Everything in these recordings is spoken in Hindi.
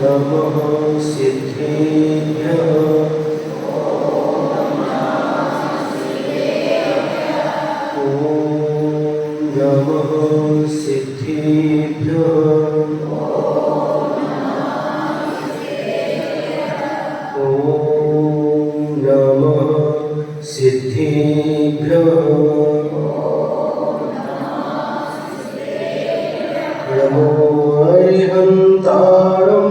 नमः सिद्धेभ्यः नमः सिद्धेभ्यः नमः सिद्धेभ्यः नमो अरिहन्तारं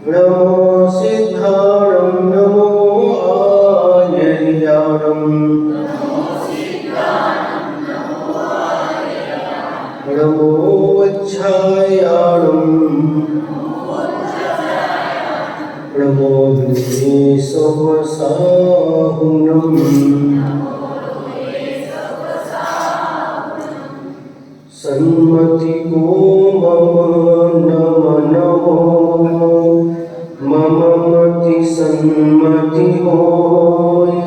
नमो सिद्धारं नमो आयर्याणं नमो वच्छायाणं नमो विघ्नेशवसाहुनं सन्मतिको मम नम नमो मम मति सन्मति होय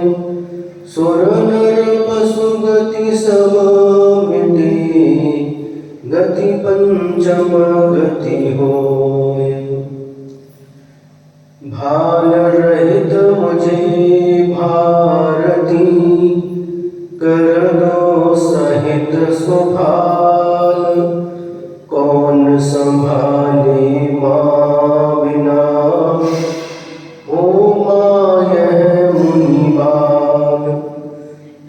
सुर नर पशु गति सममिति गति पंचम गति होय भान रहित मुझे भारती कर दो सहित सुभाल कौन संभाले माँ बिना ओ मायह मुनिबाल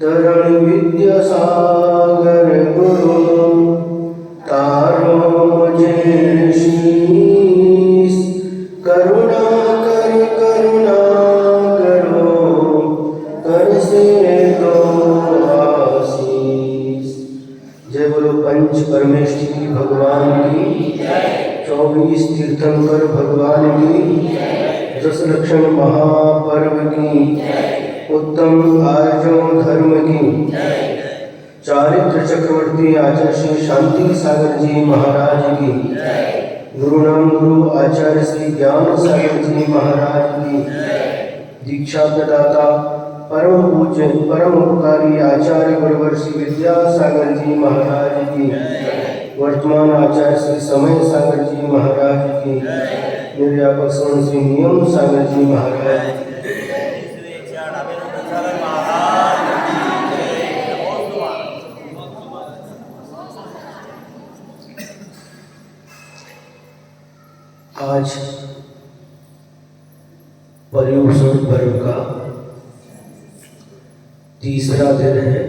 तरण विद्या सागर गुरु तारो मुझे शीस करुणा करो कर से दो आशीष। जय बोलो पंच परमेष्ठी भगवान की 24 तीर्थंकर भगवान की 10 लक्षण महापर्व की उत्तम आर्यों धर्म की चारित्र चक्रवर्ती आचार्य श्री शांति सागर जी महाराज की गुरु नाम गुरु आचार्य श्री ज्ञान सागर जी महाराज की दीक्षा प्रदाता परम पूज्य परम उपकारी आचार्य गुरुवर श्री विद्यासागर जी महाराज की वर्तमान आचार्य श्री समय सागर जी महाराज की निर्यापक श्री नियम सागर जी महाराज की आज पर्युषण पर्व का तीसरा दिन है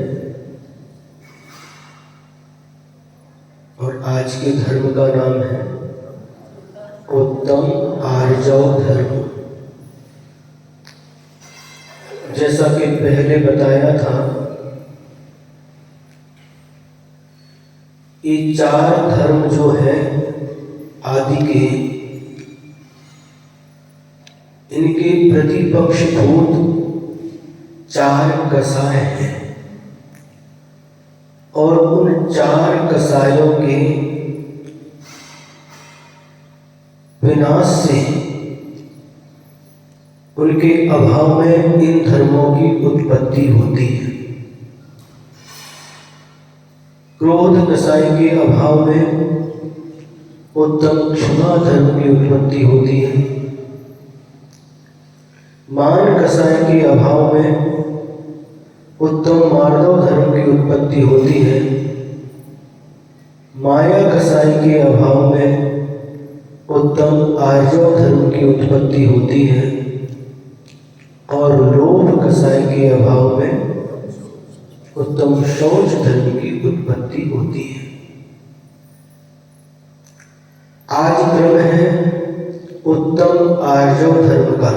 और आज के धर्म का नाम है उत्तम आर्जव धर्म। जैसा कि पहले बताया था, ये 4 धर्म जो है आदि के, इनके प्रतिपक्षभूत 4 कसाय हैं और उन 4 कसायों के विनाश से, उनके अभाव में इन धर्मों की उत्पत्ति होती है। क्रोध कसाय के अभाव में उत्तम क्षमा धर्म की उत्पत्ति होती है। मान कसाय के अभाव में उत्तम मार्दव धर्म की उत्पत्ति होती है। माया कसाय के अभाव में उत्तम आर्जव धर्म की उत्पत्ति होती है और लोभ कसाय के अभाव में उत्तम शौच धर्म की उत्पत्ति होती है। आज क्रम है उत्तम आर्जव धर्म का।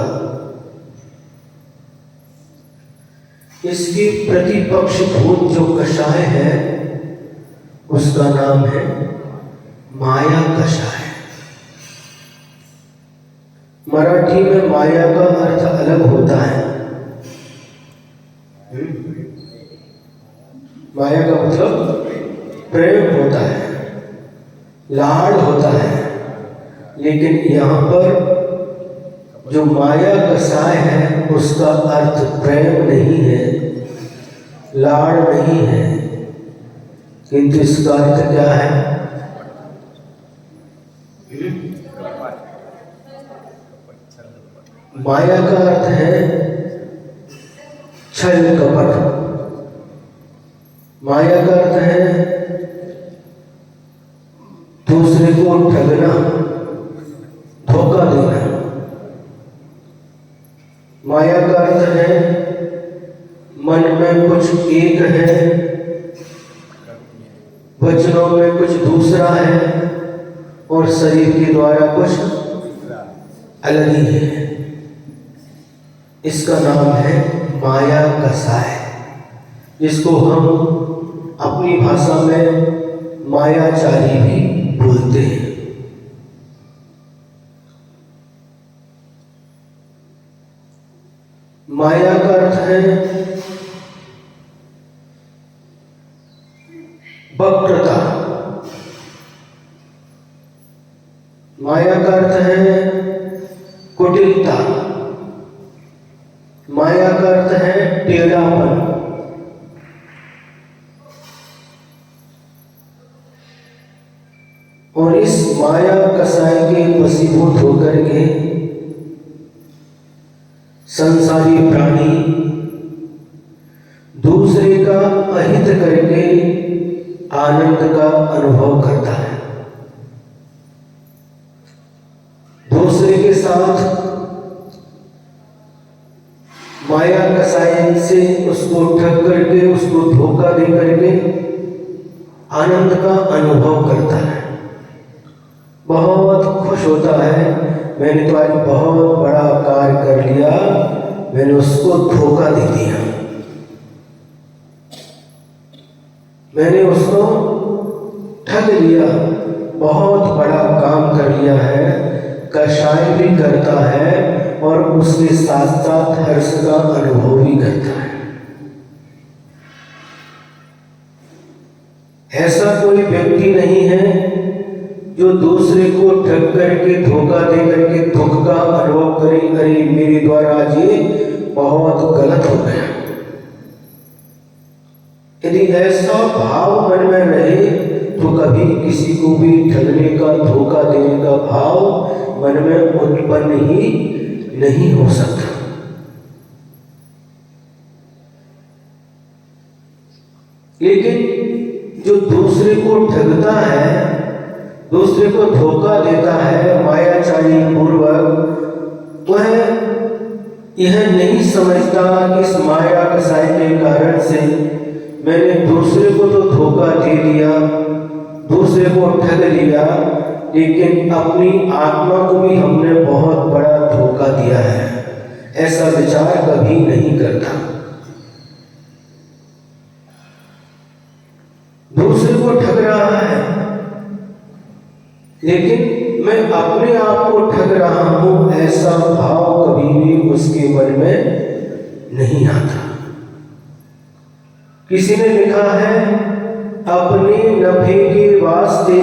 इसके प्रतिपक्ष भूत जो कषाय है उसका नाम है माया कषाय। मराठी में माया का अर्थ अलग होता है। माया का मतलब प्रेम होता है, लाड़ होता है, लेकिन यहाँ पर जो माया कसाय है उसका अर्थ प्रेम नहीं है, लाड़ नहीं है, किंतु इसका अर्थ क्या है? माया का अर्थ है छल कपट। माया का अर्थ है दूसरे को ठगना, धोखा देना। माया का अर्थ है मन में कुछ एक है, वचनों में कुछ दूसरा है और शरीर के द्वारा कुछ अलग ही है। इसका नाम है माया कसाय, जिसको हम अपनी भाषा में मायाचारी भी बोलते हैं। माया का अर्थ है वक्रता। माया का अर्थ है कुटिलता। माया का अर्थ है टेढ़ापन। और इस माया कसाय के वशीभूत होकर के संसारी प्राणी दूसरे का अहित करके आनंद का अनुभव करता है। दूसरे के साथ माया कसाय से उसको ठग करके, उसको धोखा दे करके आनंद का अनुभव करता है, बहुत खुश होता है। मैंने तो आज बहुत बड़ा कार्य कर लिया, मैंने उसको धोखा दे दिया, मैंने उसको ठग लिया, बहुत बड़ा काम कर लिया है। कसाय भी करता है और उसके साथ साथ हर्ष का अनुभव भी करता है। ऐसा कोई व्यक्ति नहीं है जो दूसरे को ठग करके, धोखा दे करके दुख का अनुभव करे, अरे मेरे द्वारा आज ये बहुत गलत हो गया। यदि ऐसा भाव मन में रहे तो कभी किसी को भी ठगने का, धोखा देने का भाव मन में उत्पन्न ही नहीं हो सकता। लेकिन जो दूसरे को ठगता है, दूसरे को धोखा देता है मायाचारी पूर्वक, वह यह नहीं समझता कि इस माया कसाई के कारण से मैंने दूसरे को तो धोखा दे दिया, दूसरे को ठग लिया, लेकिन अपनी आत्मा को भी हमने बहुत बड़ा धोखा दिया है। ऐसा विचार कभी नहीं करता। दूसरे को ठग रहा है, लेकिन मैं अपने आप को ठग रहा हूं, ऐसा भाव कभी भी उसके मन में नहीं आता। किसी ने लिखा है, अपने नफे के वास्ते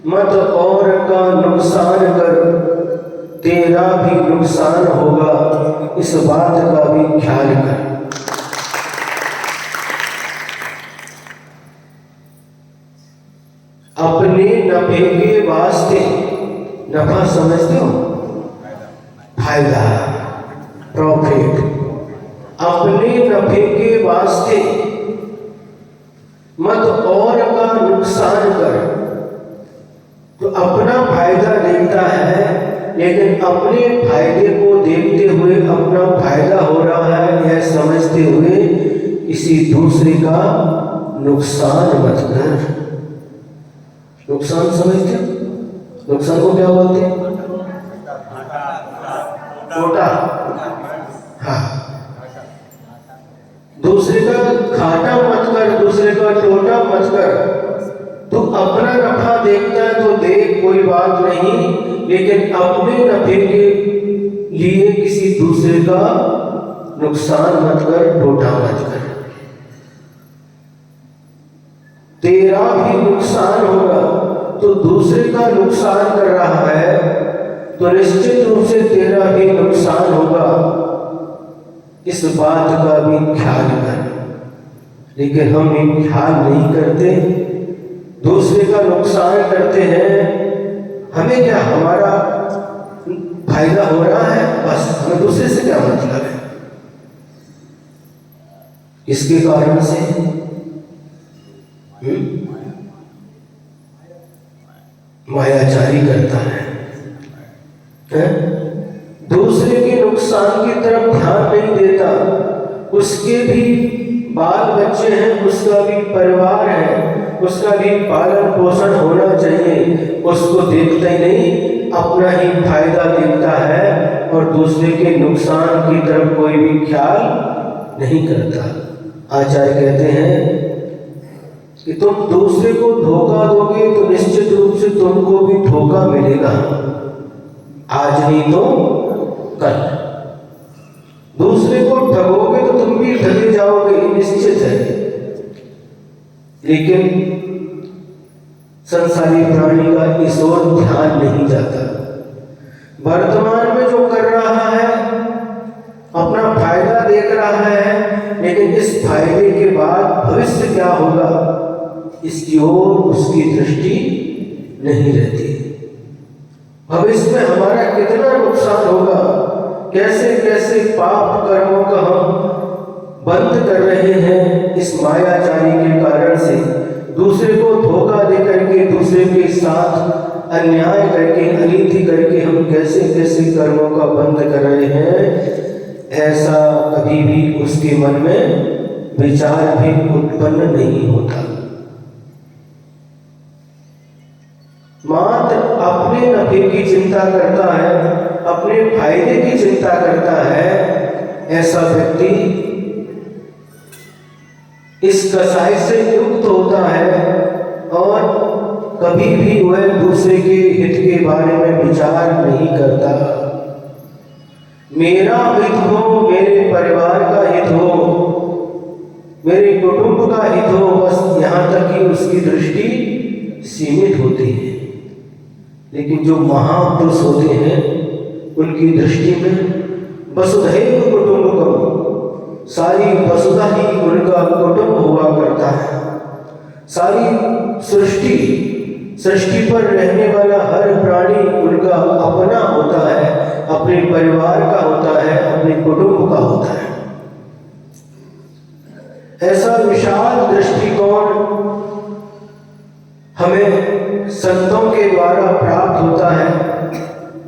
मत और का नुकसान कर, तेरा भी नुकसान होगा, इस बात का भी ख्याल कर। अपने नफे के वास्ते, नफा समझते हो, फायदा, प्रॉफिट। अपने नफे के वास्ते मत और का नुकसान कर। तो अपना फायदा देखता है, लेकिन अपने फायदे को देखते हुए, अपना फायदा हो रहा है यह समझते हुए किसी दूसरे का नुकसान मत कर। नुकसान समझते हो? नुकसान को क्या बोलते हैं? टोटा। हाँ, दूसरे का घाटा मत कर, दूसरे का टोटा मत कर। तो अपना नफा देखता है तो देख, कोई बात नहीं, लेकिन अपने नफे के लिए किसी दूसरे का नुकसान मत कर, टोटा मत कर। तेरा भी नुकसान होगा। तो दूसरे का नुकसान कर रहा है तो निश्चित रूप से तेरा भी नुकसान होगा, इस बात का भी ख्याल कर। लेकिन हम ये ख्याल नहीं करते, दूसरे का नुकसान करते हैं। हमें क्या, हमारा फायदा हो रहा है, बस हमें दूसरे से क्या मतलब है। इसके कारण से मायाचारी करता है? दूसरे के नुकसान की तरफ ध्यान नहीं देता। उसके भी बाल बच्चे हैं, उसका भी परिवार है, उसका भी पालन पोषण होना चाहिए, उसको देखता ही नहीं, अपना ही फायदा देखता है और दूसरे के नुकसान की तरफ कोई भी ख्याल नहीं करता। आचार्य कहते हैं कि तुम दूसरे को धोखा दोगे तो निश्चित रूप से तुमको भी धोखा मिलेगा, आज नहीं तो कल। दूसरे को ठगोगे तो तुम भी ठगे जाओगे, निश्चित है। लेकिन संसारी प्राणी का इस ओर ध्यान नहीं जाता। वर्तमान में जो कर रहा है अपना फायदा देख रहा है, लेकिन इस फायदे के बाद भविष्य क्या होगा इसकी ओर उसकी दृष्टि नहीं रहती। भविष्य में हमारा कितना नुकसान होगा, कैसे कैसे पाप कर्मों का हम बंद कर रहे हैं इस मायाचारी के कारण से। दूसरे को धोखा दे करके, दूसरे के साथ अन्याय करके, अनीति करके हम कैसे कैसे कर्मों का बंद कर रहे हैं, ऐसा कभी भी उसके मन में विचार भी उत्पन्न नहीं होता। मात्र अपने नफे की चिंता करता है, अपने फायदे की चिंता करता है। ऐसा व्यक्ति इस कसाई से युक्त होता है और कभी भी वह दूसरे के हित के बारे में विचार नहीं करता। मेरा हित हो, मेरे परिवार का हित हो, मेरे कुटुंब का हित हो, बस यहाँ तक ही उसकी दृष्टि सीमित होती है। लेकिन जो महापुरुष होते हैं उनकी दृष्टि में वसुधैव कुटुंबकम, सारी वसुधा ही उनका कुटुंब हुआ करता है। सारी सृष्टि पर रहने वाला हर प्राणी उनका अपना होता है, अपने परिवार का होता है, अपने कुटुंब का होता है। ऐसा विशाल दृष्टिकोण हमें संतों के द्वारा प्राप्त होता है।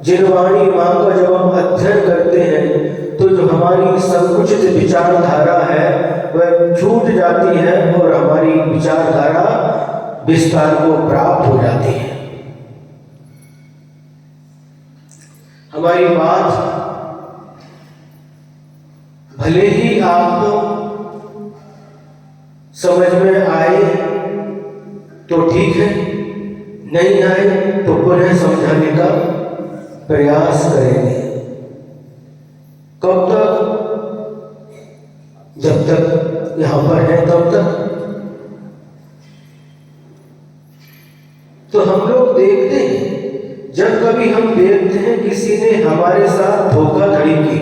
जिनवाणी माँ का जब हम अध्ययन करते हैं तो जो हमारी संकुचित विचारधारा है वह छूट जाती है और हमारी विचारधारा विस्तार को प्राप्त हो जाती है। हमारी बात भले ही आपको समझ में आए तो ठीक है, नहीं आए तो पुनः समझाने का प्रयास करेंगे। कब तक? जब तक यहां पर है तब तक। तो हम लोग देखते हैं, जब कभी हम देखते हैं किसी ने हमारे साथ धोखाधड़ी की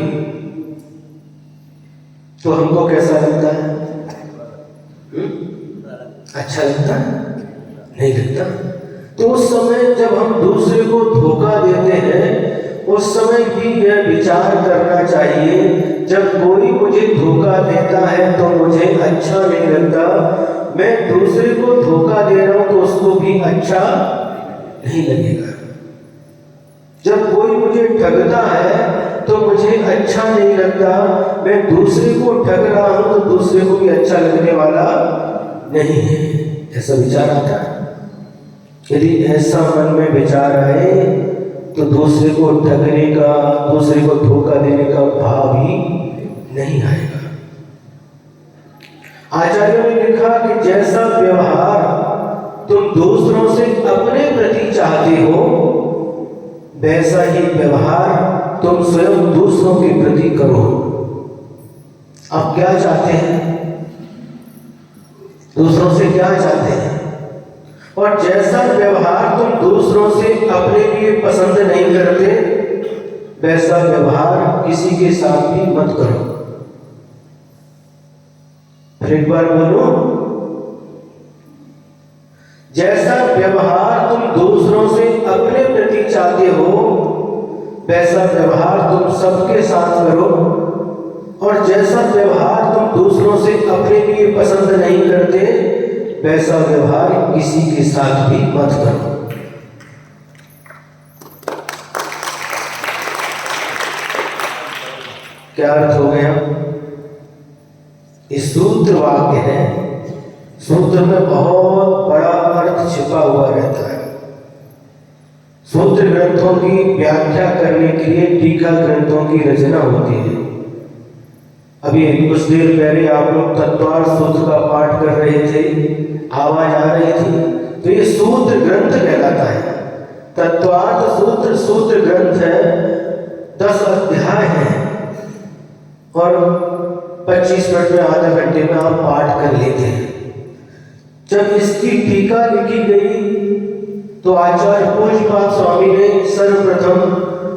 तो हमको कैसा लगता है? अच्छा लगता है? नहीं लगता। तो उस समय जब हम दूसरे को धोखा देते हैं उस समय भी यह विचार करना चाहिए, जब कोई मुझे धोखा देता है तो मुझे अच्छा नहीं लगता, मैं दूसरे को धोखा दे रहा हूं तो उसको भी अच्छा नहीं लगेगा। जब कोई मुझे ठगता है तो मुझे अच्छा नहीं लगता, मैं दूसरे को ठग रहा हूं तो दूसरे को भी अच्छा लगने वाला नहीं है। ऐसा विचार आता है। यदि ऐसा मन में विचार आए तो दूसरे को ठगने का, दूसरे को धोखा देने का भाव ही नहीं आएगा। आचार्यों ने लिखा कि जैसा व्यवहार तुम दूसरों से अपने प्रति चाहते हो वैसा ही व्यवहार तुम स्वयं दूसरों के प्रति करो। आप क्या चाहते हैं? दूसरों से क्या चाहते हैं? और जैसा व्यवहार तुम दूसरों से अपने लिए पसंद नहीं करते वैसा व्यवहार किसी के साथ भी मत करो। फिर एक बार बोलो, जैसा व्यवहार तुम दूसरों से अपने प्रति चाहते हो वैसा व्यवहार तुम सबके साथ करो, और जैसा व्यवहार तुम दूसरों से अपने लिए पसंद नहीं करते वैसा व्यवहार किसी के साथ भी मत करो। क्या अर्थ हो गया? इस सूत्र वाक्य है, सूत्र में बहुत बड़ा अर्थ छिपा हुआ रहता है। सूत्र ग्रंथों की व्याख्या करने के लिए टीका ग्रंथों की रचना होती है। अभी कुछ देर पहले आप लोग तत्वार्थ सूत्र का पाठ कर रहे थे, आवाज आ रही थी, तो ये सूत्र ग्रंथ कहलाता है। तत्वार्थ सूत्र सूत्र ग्रंथ है, 10 अध्याय है और 25 मिनट में आधा घंटे में आप पाठ कर लेते हैं। जब इसकी टीका लिखी गई तो आचार्य पूज्यपाद स्वामी ने सर्वप्रथम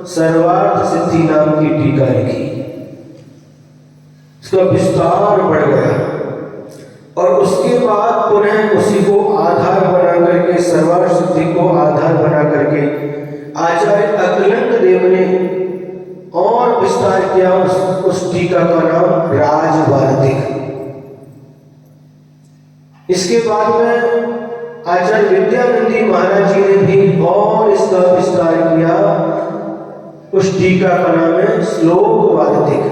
सर्वार्थ सिद्धि नाम की टीका लिखी। इसका विस्तार बढ़ गया और उसके बाद पुनः उसी को आधार बना करके, सर्वार्थ सिद्धि को आधार बना करके आचार्य अकलंक देव ने और विस्तार किया। उस टीका का नाम राजवार्तिक। इसके बाद में आचार्य विद्यानंदी महाराज जी ने भी और इसका विस्तार किया। उस टीका का नाम है श्लोक वार्तिक।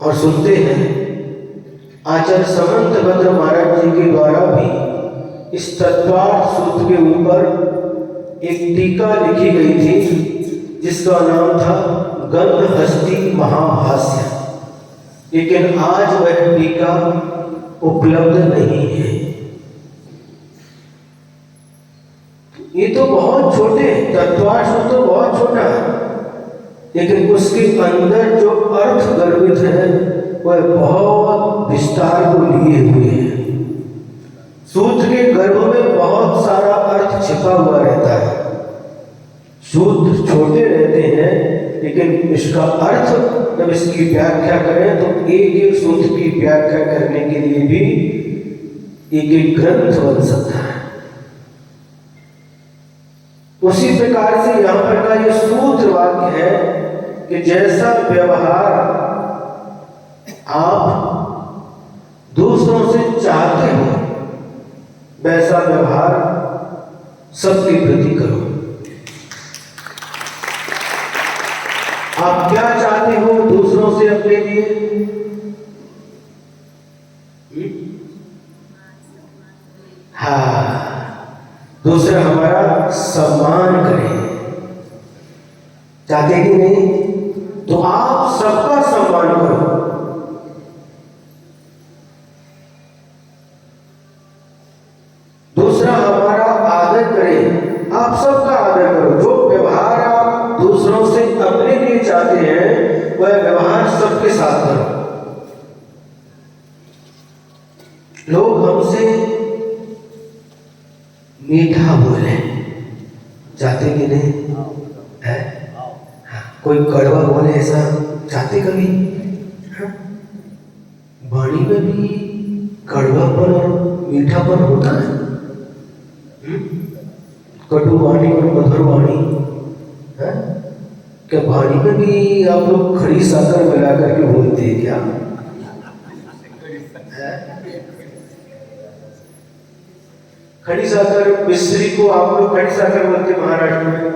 और सुनते हैं आचार्य समंतभद्र महाराज जी के द्वारा भी इस तत्वार्थ सूत्र के ऊपर एक टीका लिखी गई थी जिसका नाम था गंधहस्ती महाभाष्य, लेकिन आज वह टीका उपलब्ध नहीं है। ये तो बहुत छोटे, तत्वार्थ सूत्र तो बहुत छोटा है, लेकिन उसके अंदर जो अर्थ गर्भित है वह बहुत विस्तार को लिए हुए है। सूत्र के गर्भ में बहुत सारा अर्थ छिपा हुआ रहता है। सूत्र छोटे रहते हैं, लेकिन इसका अर्थ जब इसकी व्याख्या करें तो एक एक सूत्र की व्याख्या करने के लिए भी एक एक ग्रंथ बन सकता है। उसी प्रकार से यहां पर का ये सूत्र वाक्य है कि जैसा व्यवहार आप दूसरों से चाहते हो वैसा व्यवहार सबके प्रति करो। आप क्या चाहते हो दूसरों से अपने लिए? हाँ, दूसरा हमारा सम्मान करे, चाहते कि नहीं? तो आप सबका सम्मान करो। दूसरा हमारा आदर करे, आप सबका आदर करो। जो व्यवहार आप दूसरों से अपने लिए चाहते हैं वह व्यवहार सबके साथ करो। लोग हमसे मीठा बोले, चाहते कि नहीं है? कोई कड़वा बोले, ऐसा चाहते कभी? वाणी में भी कड़वापन और मीठापन होता है। कटु वाणी और मधुर वाणी है क्या? वाणी में भी आप लोग खड़ी साकर मिला करके बोलते हैं क्या? खड़ी साकर, मिश्री को आप लोग खड़ी साकर बोलते महाराष्ट्र में,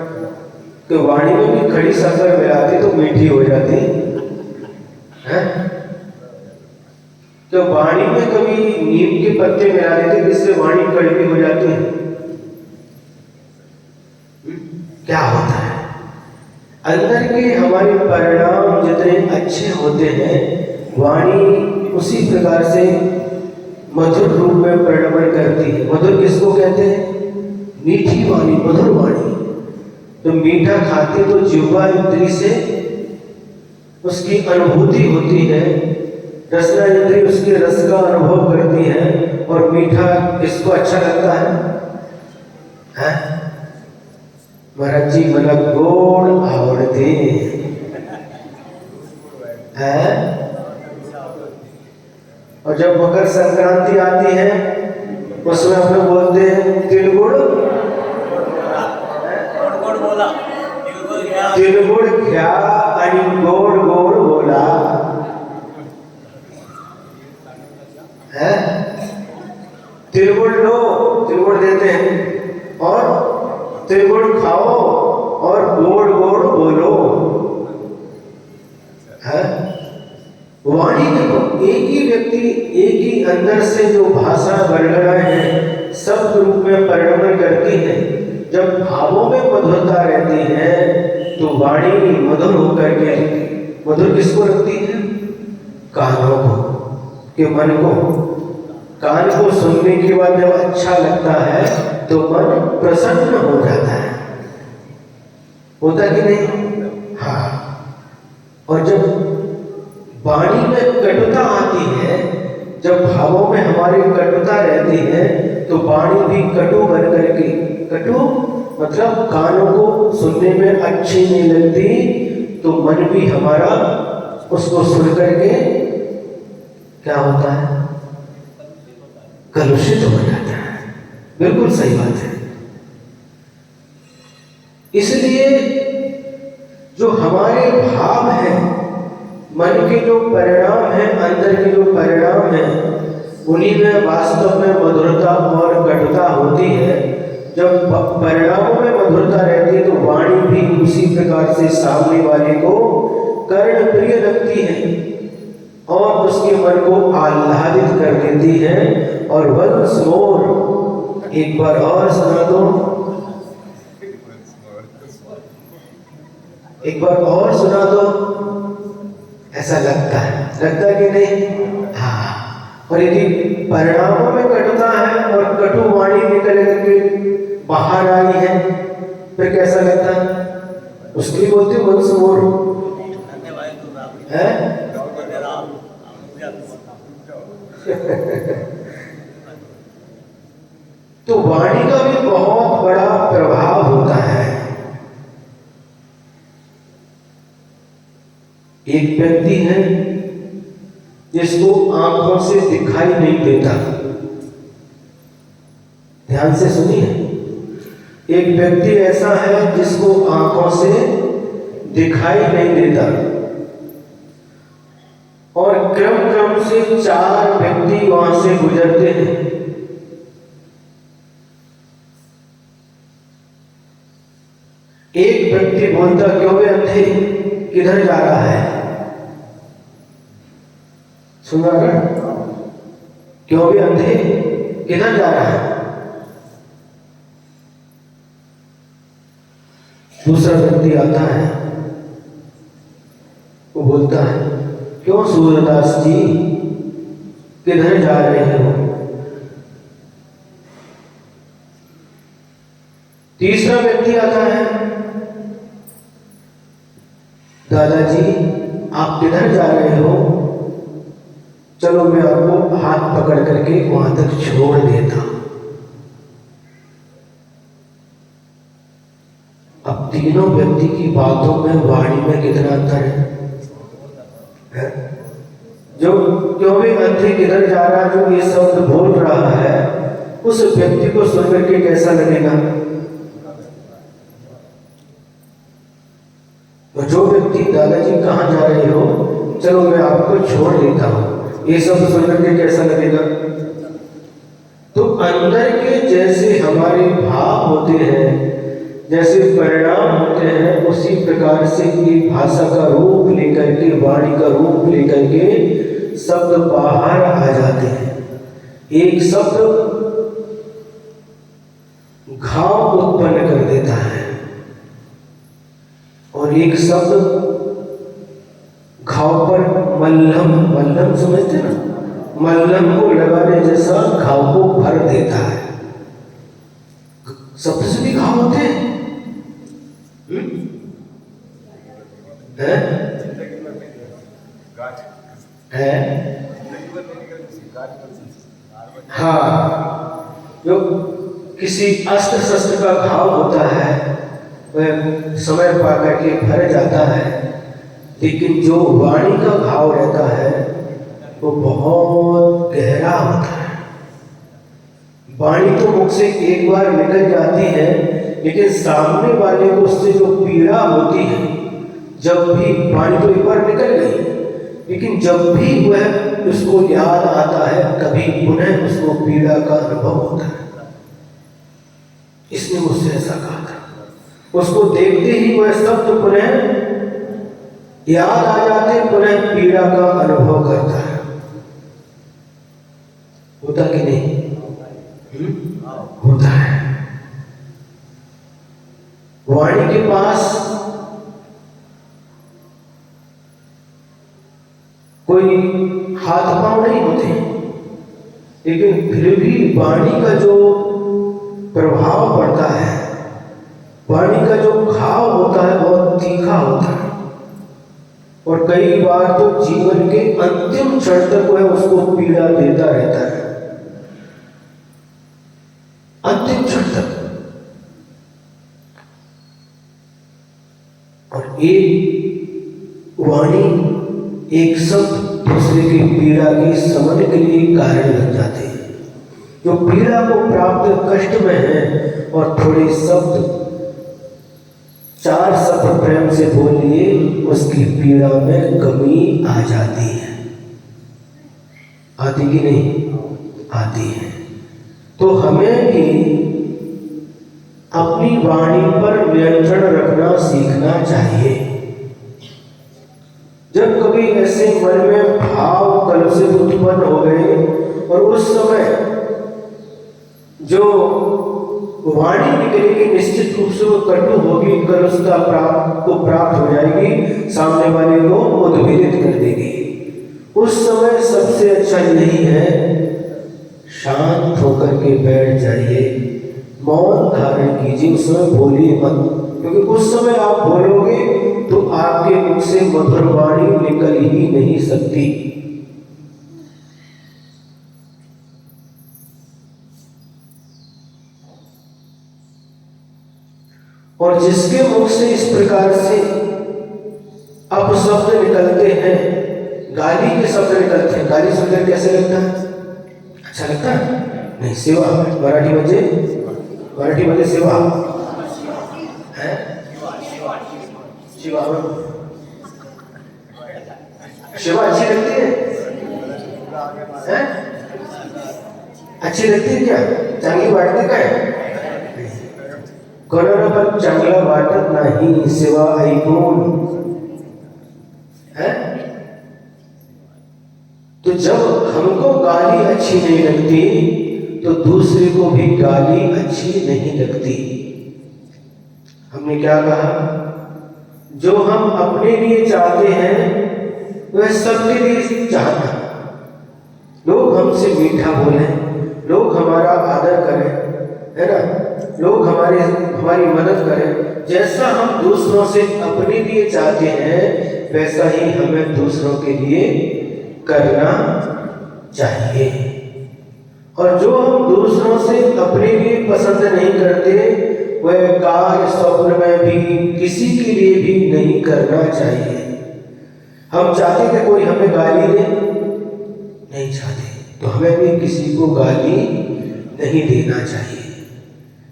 तो वाणी में भी खड़ी साकर मिलाते तो मीठी हो जाती है। तो वाणी में कभी नीम के पत्ते मिला देते जिससे वाणी कड़वी हो जाती है। क्या होता है? अंदर के हमारे परिणाम जितने अच्छे होते हैं, वाणी उसी प्रकार से मधुर रूप में परिणमन करती है। मधुर किसको कहते हैं? मीठी वाणी, मधुर वाणी। तो मीठा खाते तो जिह्वा इंद्री से उसकी अनुभूति होती है, रसना इंद्री उसके रस का अनुभव करती है, और मीठा किसको अच्छा लगता है? महाराज जी मला गोड आवडते है। और जब मकर संक्रांति आती है उसमें हम लोग बोलते हैं तिल गुड़, तिलगुड़ लो, तिलगुड़ देते हैं, और तिलगुड़ खाओ और गोड़ गोड़ बोलो। है वाणी देखो, एक ही व्यक्ति, एक ही अंदर से जो भाषा गड़गड़ाए हैं शब्द रूप में परिणमन करती है। जब भावों में मधुरता रहती है तो वाणी मधुर होकर के, मधुर किसको रखती है? कानों को, के मन को। कान को सुनने के बाद जब अच्छा लगता है तो मन प्रसन्न हो जाता है, होता कि नहीं? हाँ। और जब वाणी में कटुता आती है, जब भावों में हमारी कटुता रहती है तो वाणी भी कटु बन करके, कटु मतलब कानों को सुनने में अच्छी नहीं लगती, तो मन भी हमारा उसको सुन करके क्या होता है? कलुषित हो जाता है। बिल्कुल सही बात है। इसलिए जो हमारे भाव हैं, मन के जो परिणाम हैं, अंदर के जो परिणाम हैं, उन्हीं में वास्तव में मधुरता और कटुता होती है। जब परिणामों में मधुरता रहती है तो वाणी भी उसी प्रकार से सामने वाले को कर्ण प्रिय लगती है और उसके मन को आह्लादित कर देती है। और वंस मोर, एक बार और सुना दो, एक बार और सुना दो, ऐसा लगता है कि नहीं? हाँ। और यदि परिणामों में कटुता है और कटु वाणी निकल करके बाहर आई है, फिर कैसा लगता है? उसके लिए बोलते वंस मोर है। तो वाणी का भी बहुत बड़ा प्रभाव होता है। एक व्यक्ति है जिसको आंखों से दिखाई नहीं देता, ध्यान से सुनिए। एक व्यक्ति ऐसा है जिसको आंखों से दिखाई नहीं देता, और क्रम क्रम से 4 व्यक्ति वहां से गुजरते हैं। एक व्यक्ति बोलता, क्यों बे अंधे, किधर जा रहा है? सुना ना? क्यों बे अंधे, किधर जा रहा है? दूसरा व्यक्ति आता है, वो बोलता है, क्यों सूरदास जी, किधर जा रहे हो? तीसरा व्यक्ति आता है, दादाजी आप किधर जा रहे हो? चलो मैं आपको हाथ पकड़ करके वहां तक छोड़ देता। अब तीनों व्यक्ति की बातों में, वाणी में कितना अंतर है? जो क्यों भी अंधे किधर जा रहा है, जो ये शब्द बोल रहा है, उस व्यक्ति को सुनकर के कैसा लगेगा? तो जो व्यक्ति दादाजी कहाँ जा रहे हो, चलो मैं आपको छोड़ देता हूँ, ये सब सुनकर के कैसा लगेगा? तो अंदर के जैसे हमारे भाव होते हैं, जैसे परिणाम होते हैं, उसी प्रकार से ये भाषा का रूप लेकर के, वाणी का रूप लेकर के शब्द बाहर आ जाते हैं। एक शब्द घाव उत्पन्न कर देता है और एक शब्द घाव पर मल्हम, मल्हम समझते ना, मल्हम को लगाने जैसा घाव को भर देता है। शब्द से भी घाव होते हैं। है? हाँ, जो किसी अस्त्र शस्त्र का घाव होता है वह समय पा करके भर जाता है, लेकिन जो वाणी का घाव रहता है वो बहुत गहरा होता है। वाणी तो मुख से एक बार निकल जाती है, लेकिन सामने वाले को उससे जो पीड़ा होती है, जब भी वाणी तो एक बार निकल गई, लेकिन जब भी वह उसको याद आता है कभी पुनः उसको पीड़ा का अनुभव होता है। इसने मुझसे ऐसा कहा था। उसको देखते ही वह शब्द पुनः याद आ जाते, पुनः पीड़ा का अनुभव करता है। होता कि नहीं? होता है। वाणी के पास कोई हाथ पांव नहीं होते, लेकिन फिर भी वाणी का जो प्रभाव पड़ता है, वाणी का जो घाव होता है बहुत तीखा होता है, और कई बार तो जीवन के अंतिम क्षण तक वह उसको पीड़ा देता रहता है, अंतिम क्षण तक। और एक वाणी, एक शब्द दूसरे की पीड़ा के शमन के लिए कारण बन जाते हैं। जो पीड़ा को प्राप्त कष्ट में है, और थोड़े शब्द, 4 शब्द प्रेम से बोलिए, उसकी पीड़ा में कमी आ जाती है। आती कि नहीं? आती है। तो हमें भी अपनी वाणी पर नियंत्रण रखना सीखना चाहिए। जब कभी ऐसे मन में भाव कलुषित उत्पन्न हो गए, और उस समय जो वाणी निकलेगी निश्चित रूप से वो कटु होगी, कलुषता प्राप्त हो जाएगी, सामने वाले को उद्वेलित कर देगी। उस समय सबसे अच्छा यही है, शांत होकर के बैठ जाइए, मौन धारण कीजिए, उस समय बोलिए मत, क्योंकि उस समय आप बोलोगे तो आपके मुख से मधुर वाणी निकल ही नहीं सकती। और जिसके मुख से इस प्रकार से अपशब्द निकलते हैं, गाली के शब्द निकलते हैं, गाली शब्द कैसे लगता है? अच्छा लगता है? नहीं। सेवा, मराठी मध्ये सेवा है, सेवा अच्छी लगती है? अच्छी लगती है क्या? चांगली वाटते काय? कोणाला पण चांगला वाटत नाही सेवा ऐकून, है? तो जब हमको गाली अच्छी नहीं लगती, तो दूसरे को भी गाली अच्छी नहीं लगती। हमने क्या कहा? जो हम अपने लिए चाहते हैं वह सबके लिए चाहना। लोग हमसे मीठा बोले, लोग हमारा आदर करें, है ना, लोग हमारी मदद करें। जैसा हम दूसरों से अपने लिए चाहते हैं, वैसा ही हमें दूसरों के लिए करना चाहिए। और जो हम दूसरों से अपने लिए पसंद नहीं करते, वह कार्य स्वप्न में भी किसी के लिए भी नहीं करना चाहिए। हम चाहते कि कोई हमें गाली दे, नहीं चाहते तो हमें भी किसी को गाली नहीं देना चाहिए।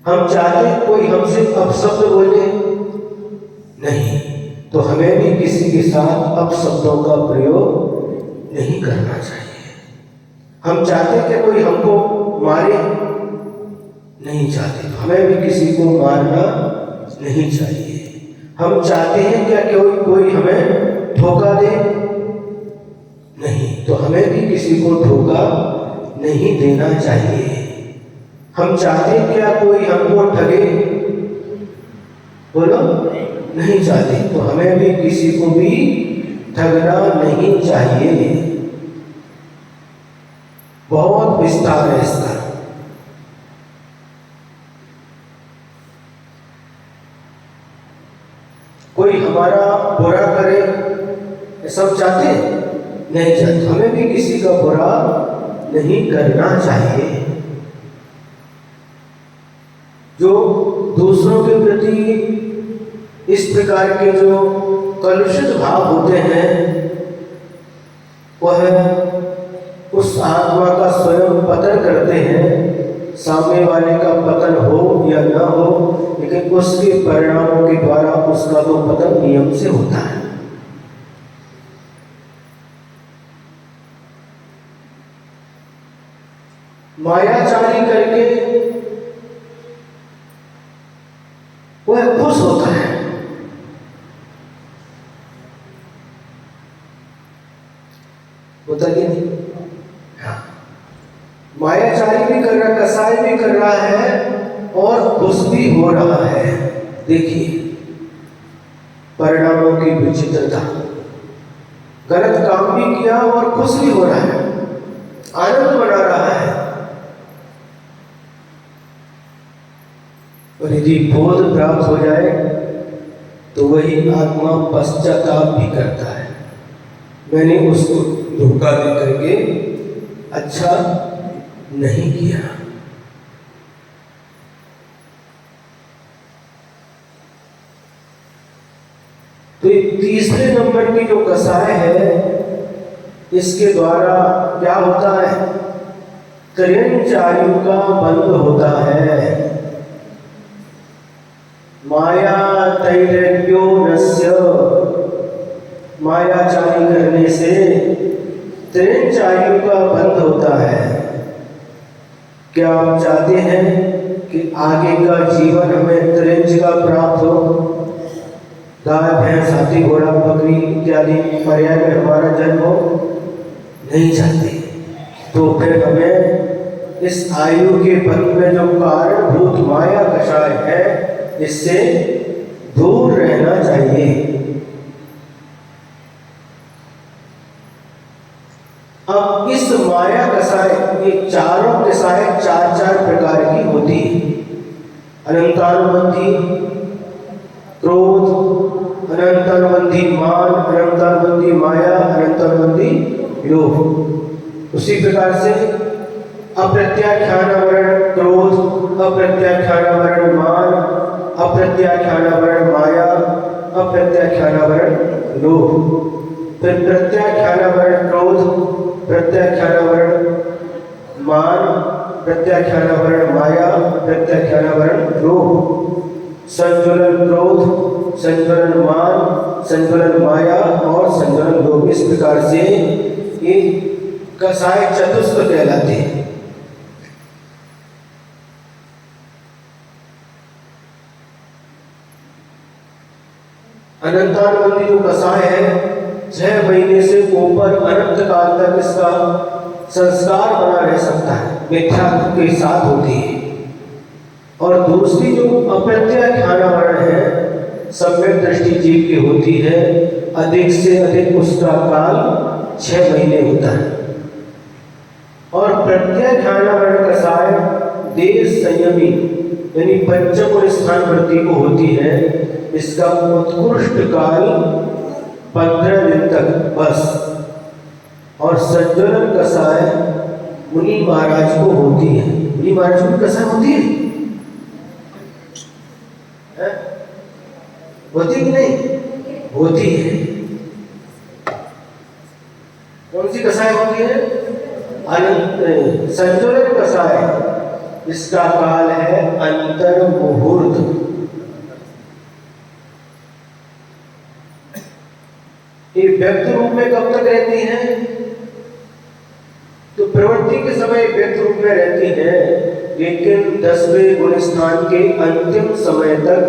हम चाहते कोई हमसे अपशब्द बोले, नहीं तो हमें भी किसी के साथ अपशब्दों का प्रयोग नहीं करना चाहिए। हम चाहते कि कोई हमको मारे, नहीं चाहते तो हमें भी किसी को मारना नहीं चाहिए। हम चाहते हैं क्या कोई हमें धोखा दे, नहीं तो हमें भी किसी को धोखा नहीं देना चाहिए। हम चाहते हैं क्या कोई हमको ठगे, बोलो, नहीं चाहते तो हमें भी किसी को भी ठगना नहीं चाहिए। बहुत विस्तार है इसका। कोई हमारा बुरा करे, सब चाहते, नहीं चाहते, हमें भी किसी का बुरा नहीं करना चाहिए। जो दूसरों के प्रति इस प्रकार के जो कलुषित भाव होते हैं, वह उस आत्मा का स्वयं पतन करते हैं। सामने वाले का पतन हो या न हो, लेकिन उसके परिणामों के द्वारा उसका तो पतन नियम से होता है। मायाचारी करके वह खुश होता है। होता कि नहीं? हाँ, मायाचारी भी कर रहा, कसाई भी कर रहा है और खुश भी हो रहा है। देखिए परिणामों की विचित्रता। गलत काम भी किया और खुश भी हो रहा है, आनंद मना रहा है। और यदि बोध प्राप्त हो जाए तो वही आत्मा पश्चाताप भी करता है, मैंने उसको धोखा दे करके अच्छा नहीं किया। तो तीसरे नंबर की जो कसाय है, इसके द्वारा क्या होता है? त्रिंच आयु का बंध होता है। माया तैरज्ञो नस्य, मायाचारी करने से त्रिंच आयु का बंध होता है। क्या आप चाहते हैं कि आगे का जीवन हमें त्रिंच का प्राप्त हो? गाय भैंस हाथी घोड़ा बकरी इत्यादि पर्याय में हमारा जन्म हो? नहीं चाहते। तो फिर हमें इस आयु के बंध में जो कारणभूत माया कषाय है, इससे दूर रहना चाहिए। अब इस माया कषाय, ये चारों कषाय चार चार प्रकार की होती है। अनंतानुबंधी क्रोध, अनंतानुबंधी मान, अनंतानुबंधी माया, अनंतानुबंधी लोभ। उसी प्रकार से अप्रत्याख्यानावरण क्रोध, अप्रत्याख्यानावरण मान, अप्रत्याख्यानावरण माया, अप्रत्याख्यानावरण लोभ। फिर प्रत्याख्यानावरण क्रोध, प्रत्याख्यानावरण मान, प्रत्याख्यानावरण माया, प्रत्याख्यानावरण लोभ। संज्वलन क्रोध, संज्वलन मान, संज्वलन माया और संज्वलन लोभ। इस प्रकार से ये कसाय चतुष्क कहलाते हैं। अनंतानुबंधी जो कसाय है, 6 महीने से ऊपर अनंत काल तक इसका संस्कार बना रह सकता है, मिथ्या के साथ होती है। और दूसरी जो अप्रत्याख्यानावरण है, सम्यक दृष्टि जीव की होती है, अधिक से अधिक उसका काल 6 महीने होता है। और प्रत्याख्यानावरण कसाय देश संयमी यानी पंचम स्थान वृत्ति को होती है। इसका उत्कृष्ट काल 15 दिन तक बस। और संज्वलन कसाय मुनि महाराज को होती है। मुनि महाराज को कसाय होती है? होती कि नहीं? होती है। कौन सी कसाय होती है? संज्वलन कसाय, इसका काल है अंतर मुहूर्त। ये व्यक्त रूप में कब तक रहती है? तो प्रवृत्ति के समय व्यक्त रूप में रहती है, लेकिन 10वें गुण स्थान के अंतिम समय तक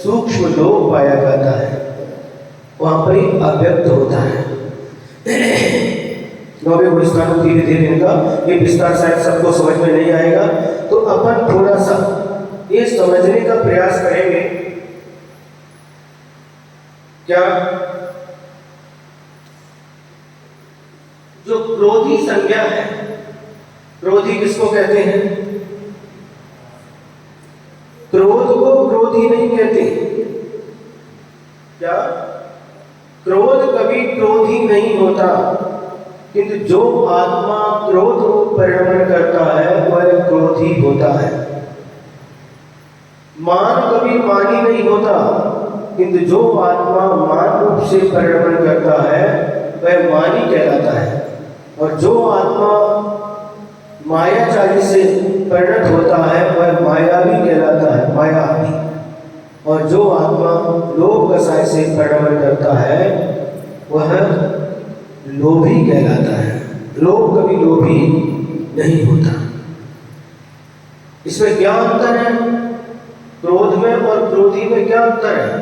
सूक्ष्म लोक पाया जाता है, वहां पर ही अव्यक्त होता है। 9वें गुण स्थान धीरे धीरे इनका ये विस्तार शायद सबको समझ में नहीं आएगा, तो अपन थोड़ा सा ये समझने का प्रयास करेंगे। क्या जो क्रोधी संज्ञा है, क्रोधी किसको कहते हैं? क्रोध को क्रोधी नहीं कहते। क्या? क्रोध कभी क्रोधी नहीं होता, किंतु जो आत्मा क्रोध रूप परिणमन करता है वह क्रोधी होता है। मान कभी मानी नहीं होता, किंतु जो आत्मा मान रूप से परिणमन करता है वह मानी कहलाता है। और जो आत्मा मायाचारी से परिणत होता है वह मायावी कहलाता है, मायावी। और जो आत्मा लोभ कसाय से परिणमन करता है वह लोभी कहलाता है। लोभ कभी लोभी नहीं होता। इसमें क्या अंतर है? क्रोध में और क्रोधी में क्या अंतर है?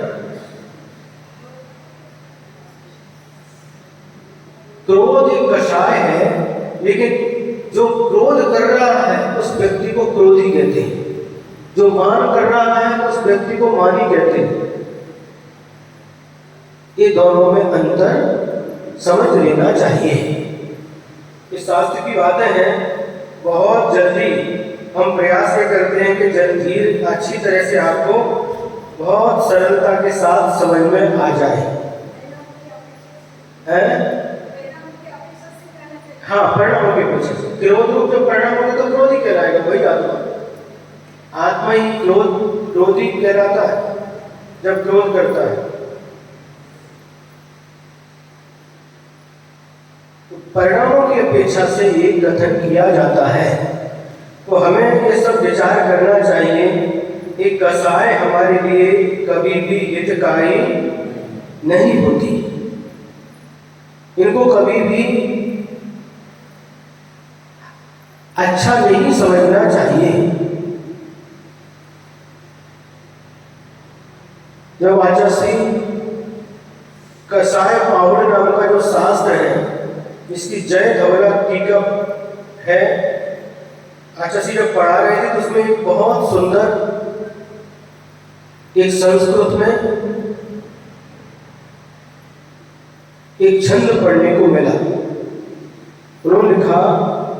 क्रोध एक कषाय है, लेकिन जो क्रोध कर रहा है उस व्यक्ति को क्रोधी कहते हैं, जो मान कर रहा है उस व्यक्ति को मानी कहते हैं। ये दोनों में अंतर समझ लेना चाहिए। ये शास्त्र की बातें हैं, बहुत जल्दी हम प्रयास ये करते हैं कि जल्दी अच्छी तरह से आपको बहुत सरलता के साथ समझ में आ जाए। हाँ, परिणामों के पीछे क्रोध रूप जब परिणाम होगा तो क्रोध ही कहलाएगा, वही आत्मा ही क्रोधी कहलाता है जब क्रोध करता है। तो परिणामों की अपेक्षा से ये कथन किया जाता है। तो हमें ये सब विचार करना चाहिए। एक कषाय हमारे लिए कभी भी हितकारी नहीं होती, इनको कभी भी अच्छा नहीं समझना चाहिए। जब आचार्य कषाय पावड़ नाम का जो शास्त्र है, इसकी जय धवला टीका है, आचार्य जब पढ़ा रहे थे तो उसमें एक बहुत सुंदर एक संस्कृत में एक छंद पढ़ने को मिला। उन्होंने लिखा,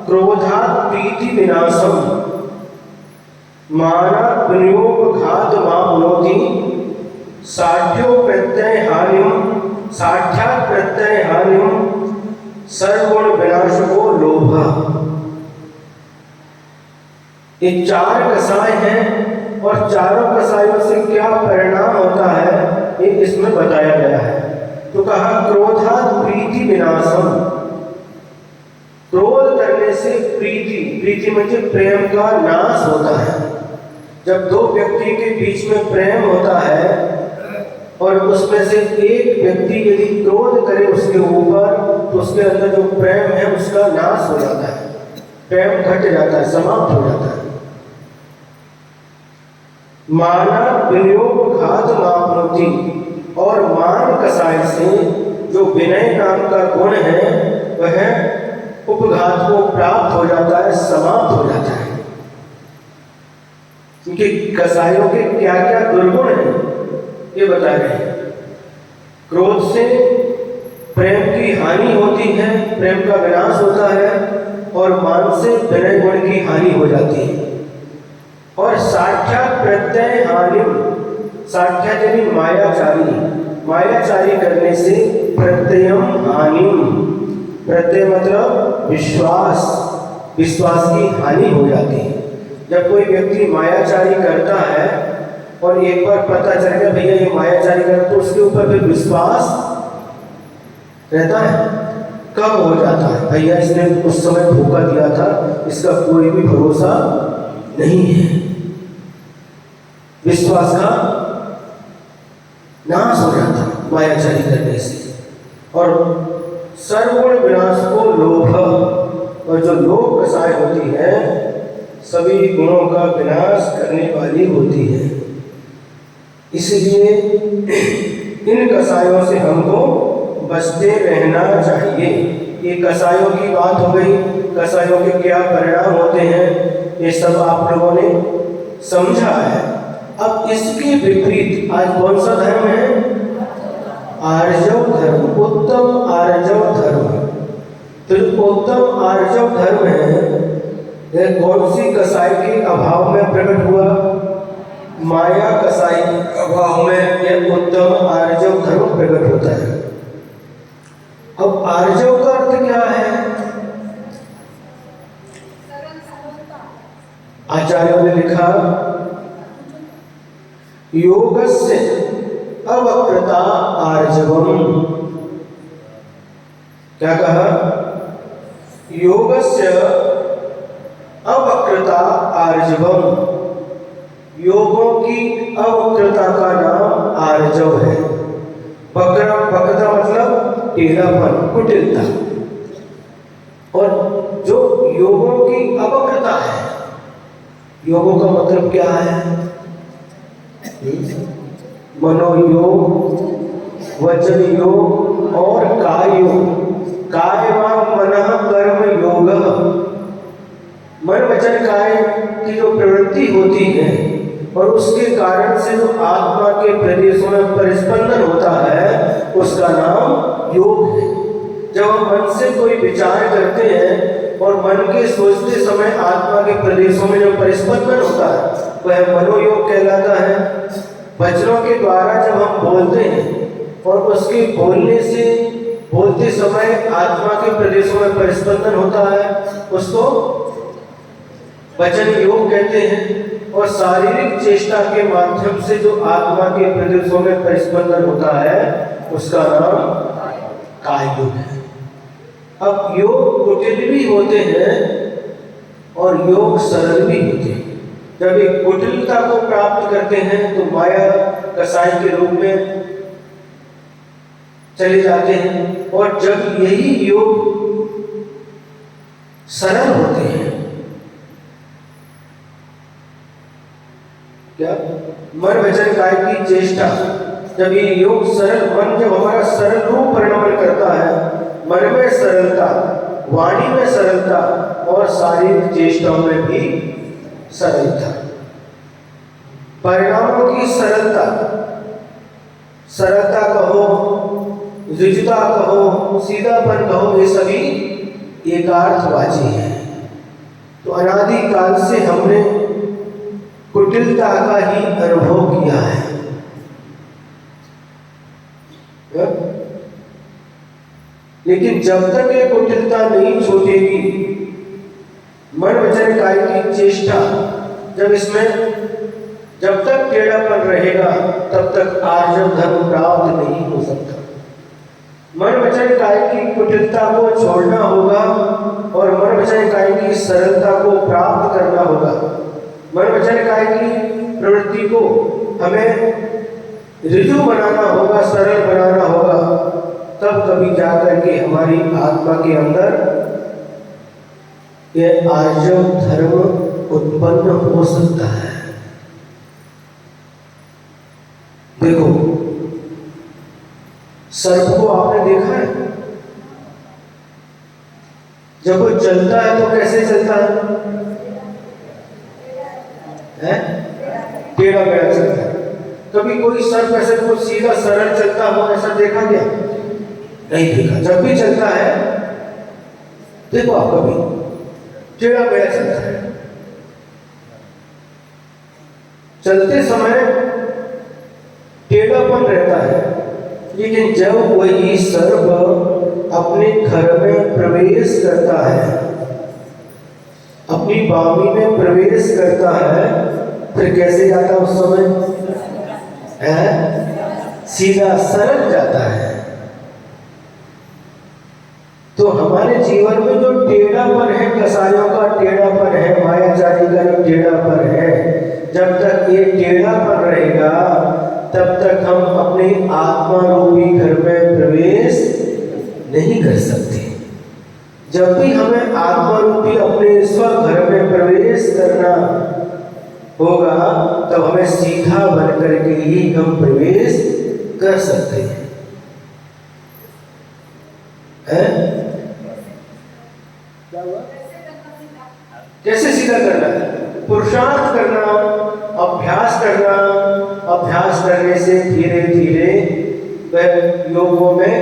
क्रोधात् प्रीति विनाशम माना विनियोगघात माप्नोति साढ़्यो प्रत्यय हानिम सर्वगुण विनाशको लोभ। ये चार कषाय हैं और चारों कषायों से क्या परिणाम होता है ये इसमें बताया गया है। तो कहा, क्रोधात् प्रीति विनाशम, क्रोध करने से प्रीति मतलब प्रेम का नाश होता है। जब दो व्यक्ति के बीच में प्रेम होता है और उसमें से एक व्यक्ति यदि क्रोध करे उसके ऊपर, तो उसके अंदर जो प्रेम है उसका नाश हो जाता है, प्रेम घट जाता है, समाप्त हो जाता है। माना विनियोगघात माप्नोति, और मान कषाय से जो विनय नाम का गुण है वह उपघात को प्राप्त हो जाता है, समाप्त हो जाता है। क्योंकि कषायों के क्या क्या दुर्गुण हैं ये बता रहे हैं। क्रोध से प्रेम की हानि होती है, प्रेम का विनाश होता है, और मान से विनय गुण की हानि हो जाती है। और साक्षात प्रत्यय हानि, साक्षात यानी मायाचारी करने से प्रत्ययम हानि, प्रत्यय मतलब विश्वास की हानि हो जाती है। जब कोई व्यक्ति मायाचारी करता है और एक बार पता चल गया भैया ये मायाचारी करता, तो उसके ऊपर फिर विश्वास रहता है। कब हो जाता है? भैया इसने उस समय धोखा दिया था, इसका कोई भी भरोसा नहीं है। विश्वास का नाश हो जाता है मायाचारी करने से। और सर्वगुण विनाश को लोभ, और जो लोभ कषाय होती है सभी गुणों का विनाश करने वाली होती है। इसलिए इन कषायों से हमको बचते रहना चाहिए। ये कषायों की बात हो गई, कषायों के क्या परिणाम होते हैं ये सब आप लोगों ने समझा है। अब इसके विपरीत आज कौन सा धर्म है? आर्जव धर्म, उत्तम आर्जव धर्म। तो उत्तम आर्जव धर्म है यह कौन सी कषाय के अभाव में प्रकट हुआ? माया कषाय के अभाव में यह उत्तम आर्जव धर्म प्रकट होता है। अब आर्जव का अर्थ क्या है? आचार्यों ने लिखा, योगस्य अवक्रता आर्जवम। क्या कहा? योगस्य अवक्रता आर्जवम, योगों की अवक्रता का नाम आर्जव है। वक्रता मतलब टेढ़ापन, कुटिलता। और जो योगों की अवक्रता है योगों का मतलब क्या है? मनोयोग, वचन योग और काय योग। काय वांग मनः कर्म योग। मन वचन काय की जो प्रवृत्ति होती है और उसके कारण से जो आत्मा के प्रदेशों में परिस्पंदन होता है उसका नाम योग है। जब हम मन से कोई विचार करते हैं और मन के सोचते समय आत्मा के प्रदेशों में जो परिस्पंदन होता है वह मनोयोग कहलाता है। वचनों के द्वारा जब हम बोलते हैं और उसके बोलते समय आत्मा के प्रदेशों में परिस्पंदन होता है उसको वचन योग कहते हैं। और शारीरिक चेष्टा के माध्यम से जो आत्मा के प्रदेशों में परिस्पंदन होता है उसका नाम काय योग है। अब योग कुटिल भी होते हैं और योग सरल भी होते हैं। जब एक कुटिलता को प्राप्त करते हैं तो माया कसाई के रूप में चले जाते हैं, और जब यही योग सरल होते हैं, क्या मन वचन काय की चेष्टा, जब ये योग सरल मन जब हमारा सरल रूप परिणमन करता है, मन में सरलता, वाणी में सरलता और शारीरिक चेष्टाओं में भी सरलता, परिणामों की सरलता, सरलता कहो, ऋजुता कहो, सीधापन कहो, ये सभी एकार्थवाची है। तो अनादि काल से हमने कुटिलता का ही अनुभव किया है। लेकिन जब तक ये कुटिलता नहीं छूटेगी, मन वचन काय की चेष्टा जब तक टेढ़ापन रहेगा तब तक आर्जव धर्म प्राप्त नहीं हो सकता। मन वचन काय की कुटिलता को छोड़ना होगा और मन वचन काय की सरलता को प्राप्त करना होगा। मन वचन काय की प्रवृत्ति को हमें ऋजु बनाना होगा, सरल बनाना होगा, तब कभी जाकर के हमारी आत्मा के अंदर यह आर्जव धर्म उत्पन्न हो सकता है। देखो, सर्प को आपने देखा है? जब वो चलता है तो कैसे चलता है? टेढ़ा मेढ़ा चलता है। कभी कोई सर्प ऐसे को सीधा सरल चलता हो ऐसा देखा क्या? नहीं देखा। जब भी चलता है, देखो आप, कभी टेढ़ा मेढ़ा चलता है। चलते समय टेढ़ापन रहता है, लेकिन जब वही सर्प अपने घर में प्रवेश करता है, अपनी बामी में प्रवेश करता है, फिर कैसे जाता है उस समय? सीधा सरल जाता है। तो हमारे जीवन में जो टेढ़ापन है, कसायों का टेढ़ापन है, मायाचारी का जो टेढ़ापन है, जब तक ये टेढ़ापन रहेगा तब तक हम अपने आत्मा रूपी घर में प्रवेश नहीं कर सकते। जब भी हमें आत्मा रूपी अपने स्वघर में प्रवेश करना होगा तब हमें सीधा बनकर के ही हम प्रवेश कर सकते हैं। क्या हुआ? कैसे सीधा करना है? पुरुषार्थ करना, अभ्यास करना, अभ्यास करने से धीरे धीरे वह योगों में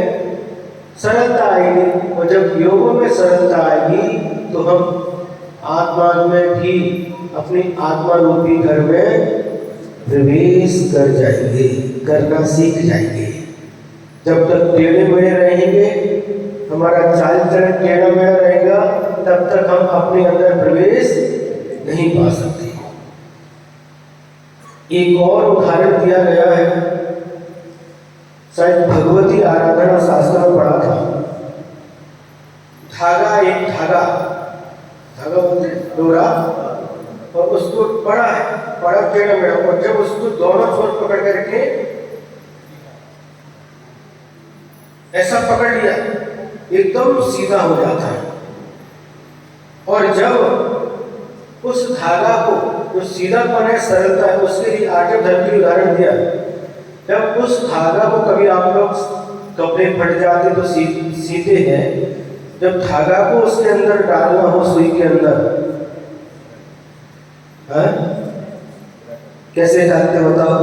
सरलता आएगी, और जब योगों में सरलता आएगी तो हम आत्मा में भी अपनी आत्मा रूपी घर में प्रवेश कर जाएंगे, करना सीख जाएंगे। जब तक टेढ़े मेढ़े रहेंगे, हमारा चाल चलन टेढ़ा मेढ़ा रहेगा, तब तक हम अपने अंदर प्रवेश नहीं पा सकते। एक और उदाहरण दिया गया है, शायद भगवती आराधना शास्त्र में पढ़ा था। धागा बोलते डोरा, और उसको पड़ा टेढ़ा मेढ़ा, और जब उसको दोनों छोर पकड़ करके ऐसा पकड़ लिया, एकदम सीधा हो जाता है। और जब उस धागा को जो सीधापन है, सरलता है, उसके लिए आटे धरती उदाहरण दिया। जब उस धागा को कभी आप लोग कपड़े फट जाते तो सीते हैं, जब धागा को उसके अंदर डालना हो, सुई के अंदर, है? कैसे डालते बताओ?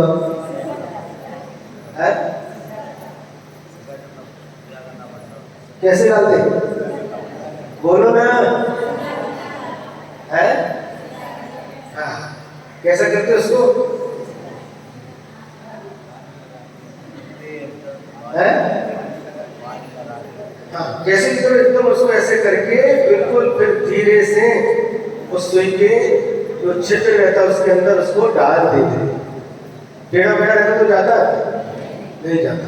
है? कैसे डालते बोलो ना, है? हाँ, कैसा करते उसको? है? हाँ, कैसे करो? एकदम उसको ऐसे करके बिल्कुल फिर धीरे से उस सुई के जो छिद्र रहता है उसके अंदर उसको डाल देते। टेढ़ा मेढ़ा रहता तो जाता नहीं जाता।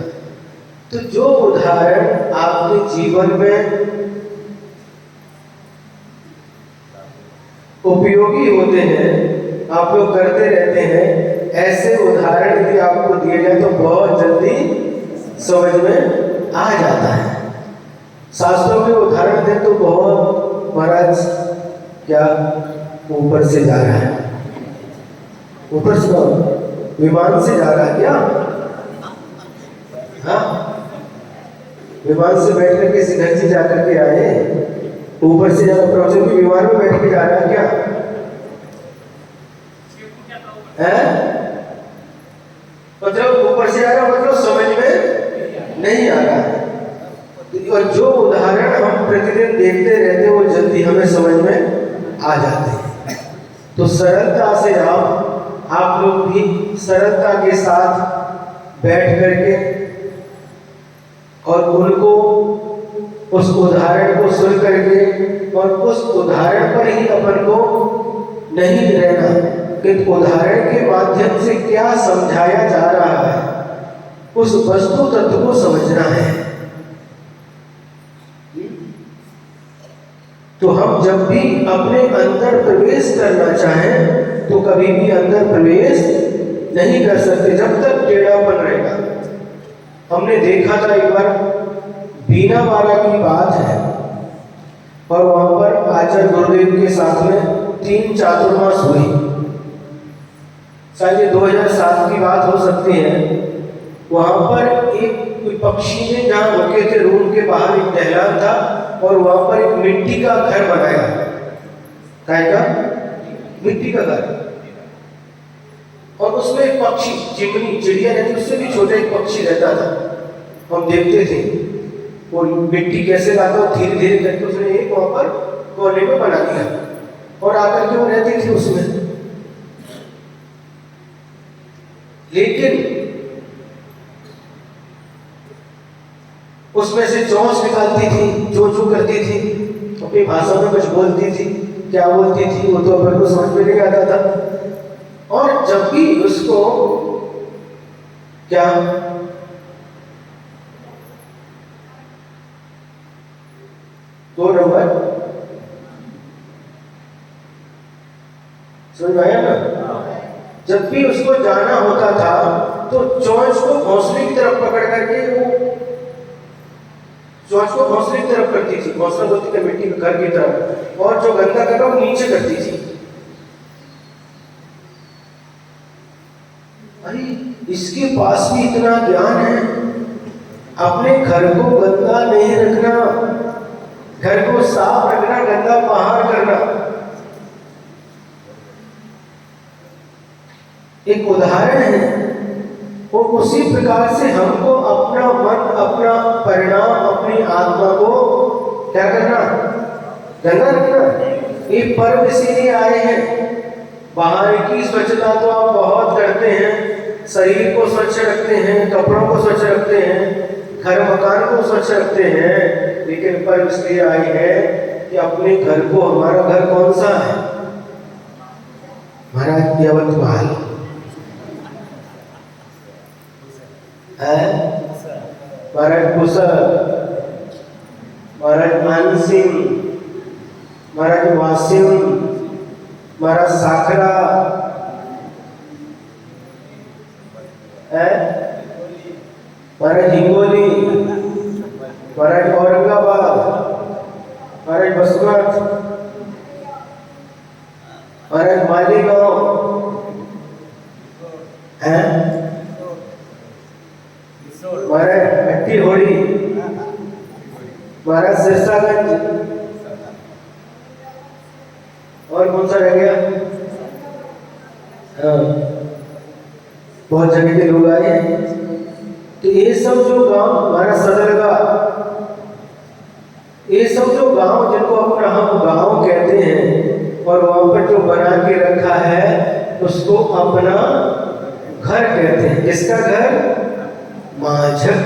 तो जो उदाहरण आपके जीवन में उपयोगी होते हैं, आप लोग करते रहते हैं, ऐसे उदाहरण यदि आपको दिए जाए तो बहुत जल्दी समझ में आ जाता है। शास्त्रों में उदाहरण दें तो बहुत, महाराज क्या ऊपर से जा रहा है, ऊपर से विमान से जा रहा है क्या? हाँ, विमान से बैठ कर किसी घर से जाकर के आए, ऊपर से जाकर पहुंचे भी विमान में बैठ के जा रहा है क्या? है? मतलब ऊपर से आ रहा, मतलब समझ में नहीं आ रहा है। और जो उदाहरण हम प्रतिदिन देखते रहते हैं वो जल्दी हमें समझ में आ जाते हैं। तो सरलता से आप लोग भी सरलता के साथ बैठ करके और उनको उस उदाहरण को सुन करके और उस उदाहरण पर ही अपन को नहीं रहना कि उदाहरण के माध्यम से क्या समझाया जा रहा है, उस वस्तु तत्व को समझना है। तो हम जब भी अपने अंदर प्रवेश करना चाहें तो कभी भी अंदर प्रवेश नहीं कर सकते जब तक टेढ़ापन रहेगा। हमने देखा था एक बार बीनावाला की बात है, और वहां पर आचार्य गुरुदेव के साथ में 3 चातुर्मास हुई। शायद ये 2007 की बात हो सकती है। वहां पर एक पक्षी ने जहाँ रुके थे रूम के बाहर एक दहलान था, और वहां पर एक मिट्टी का घर बनाया। काय का? मिट्टी का घर। और उसमें एक पक्षी, चिमनी, चिड़िया रहती, उससे भी छोटा एक पक्षी रहता था। हम देखते थे वो मिट्टी कैसे लाता, धीरे धीरे करके उसने एक वहां पर कोने में बना दिया और आकर के वो रहती थी उसमें। लेकिन उसमें से चोंच निकालती थी, चो चो करती थी, अपनी भाषा में कुछ बोलती थी, क्या बोलती थी वो तो अपन को समझ में नहीं आता था। और जब भी उसको क्या दो नंबर समझ में आया ना? जब भी उसको जाना होता था तो चोंच को घोंसले की तरफ पकड़ करके वो चोंच को घोंसले की तरफ करती थी, घोंसला बोलती थी मिट्टी के घर की तरफ, और जो गंदा कर रहा वो नीचे करती थी। अरे इसके पास भी इतना ज्ञान है, अपने घर को गंदा नहीं रखना, घर को साफ रखना, गंदा बाहर करना। एक उदाहरण है। वो उसी प्रकार से हमको अपना मन, अपना परिणाम, अपनी आत्मा को क्या करना? गंदा रखना। ये पर्व इसीलिए आए हैं। बाहर की स्वच्छता तो आप बहुत करते हैं, शरीर को स्वच्छ रखते हैं, कपड़ों को स्वच्छ रखते हैं, घर मकान को स्वच्छ रखते हैं, लेकिन पर्व इसलिए आई है कि अपने घर को, हमारा घर कौन सा है? महाराज यवतमाल है, महाराज कुशल, महाराज मानसिंह, महाराज वासिम, महाराज साखरा है, महाराज हिंगोली, महाराज औरंगाबाद, महाराज बसवंत, महाराज मालीगांव, हैं हमारा हट्टी होड़ी, हमारा सिरसागंज, और कौन सा रह गया? हाँ, बहुत जगह के लोग आए हैं। तो ये सब जो गांव, हमारा सदरगा, ये सब जो गांव जिनको अपना हम गांव कहते हैं और वहां पर जो बना के रखा है उसको अपना घर कहते हैं। किसका घर? माझक,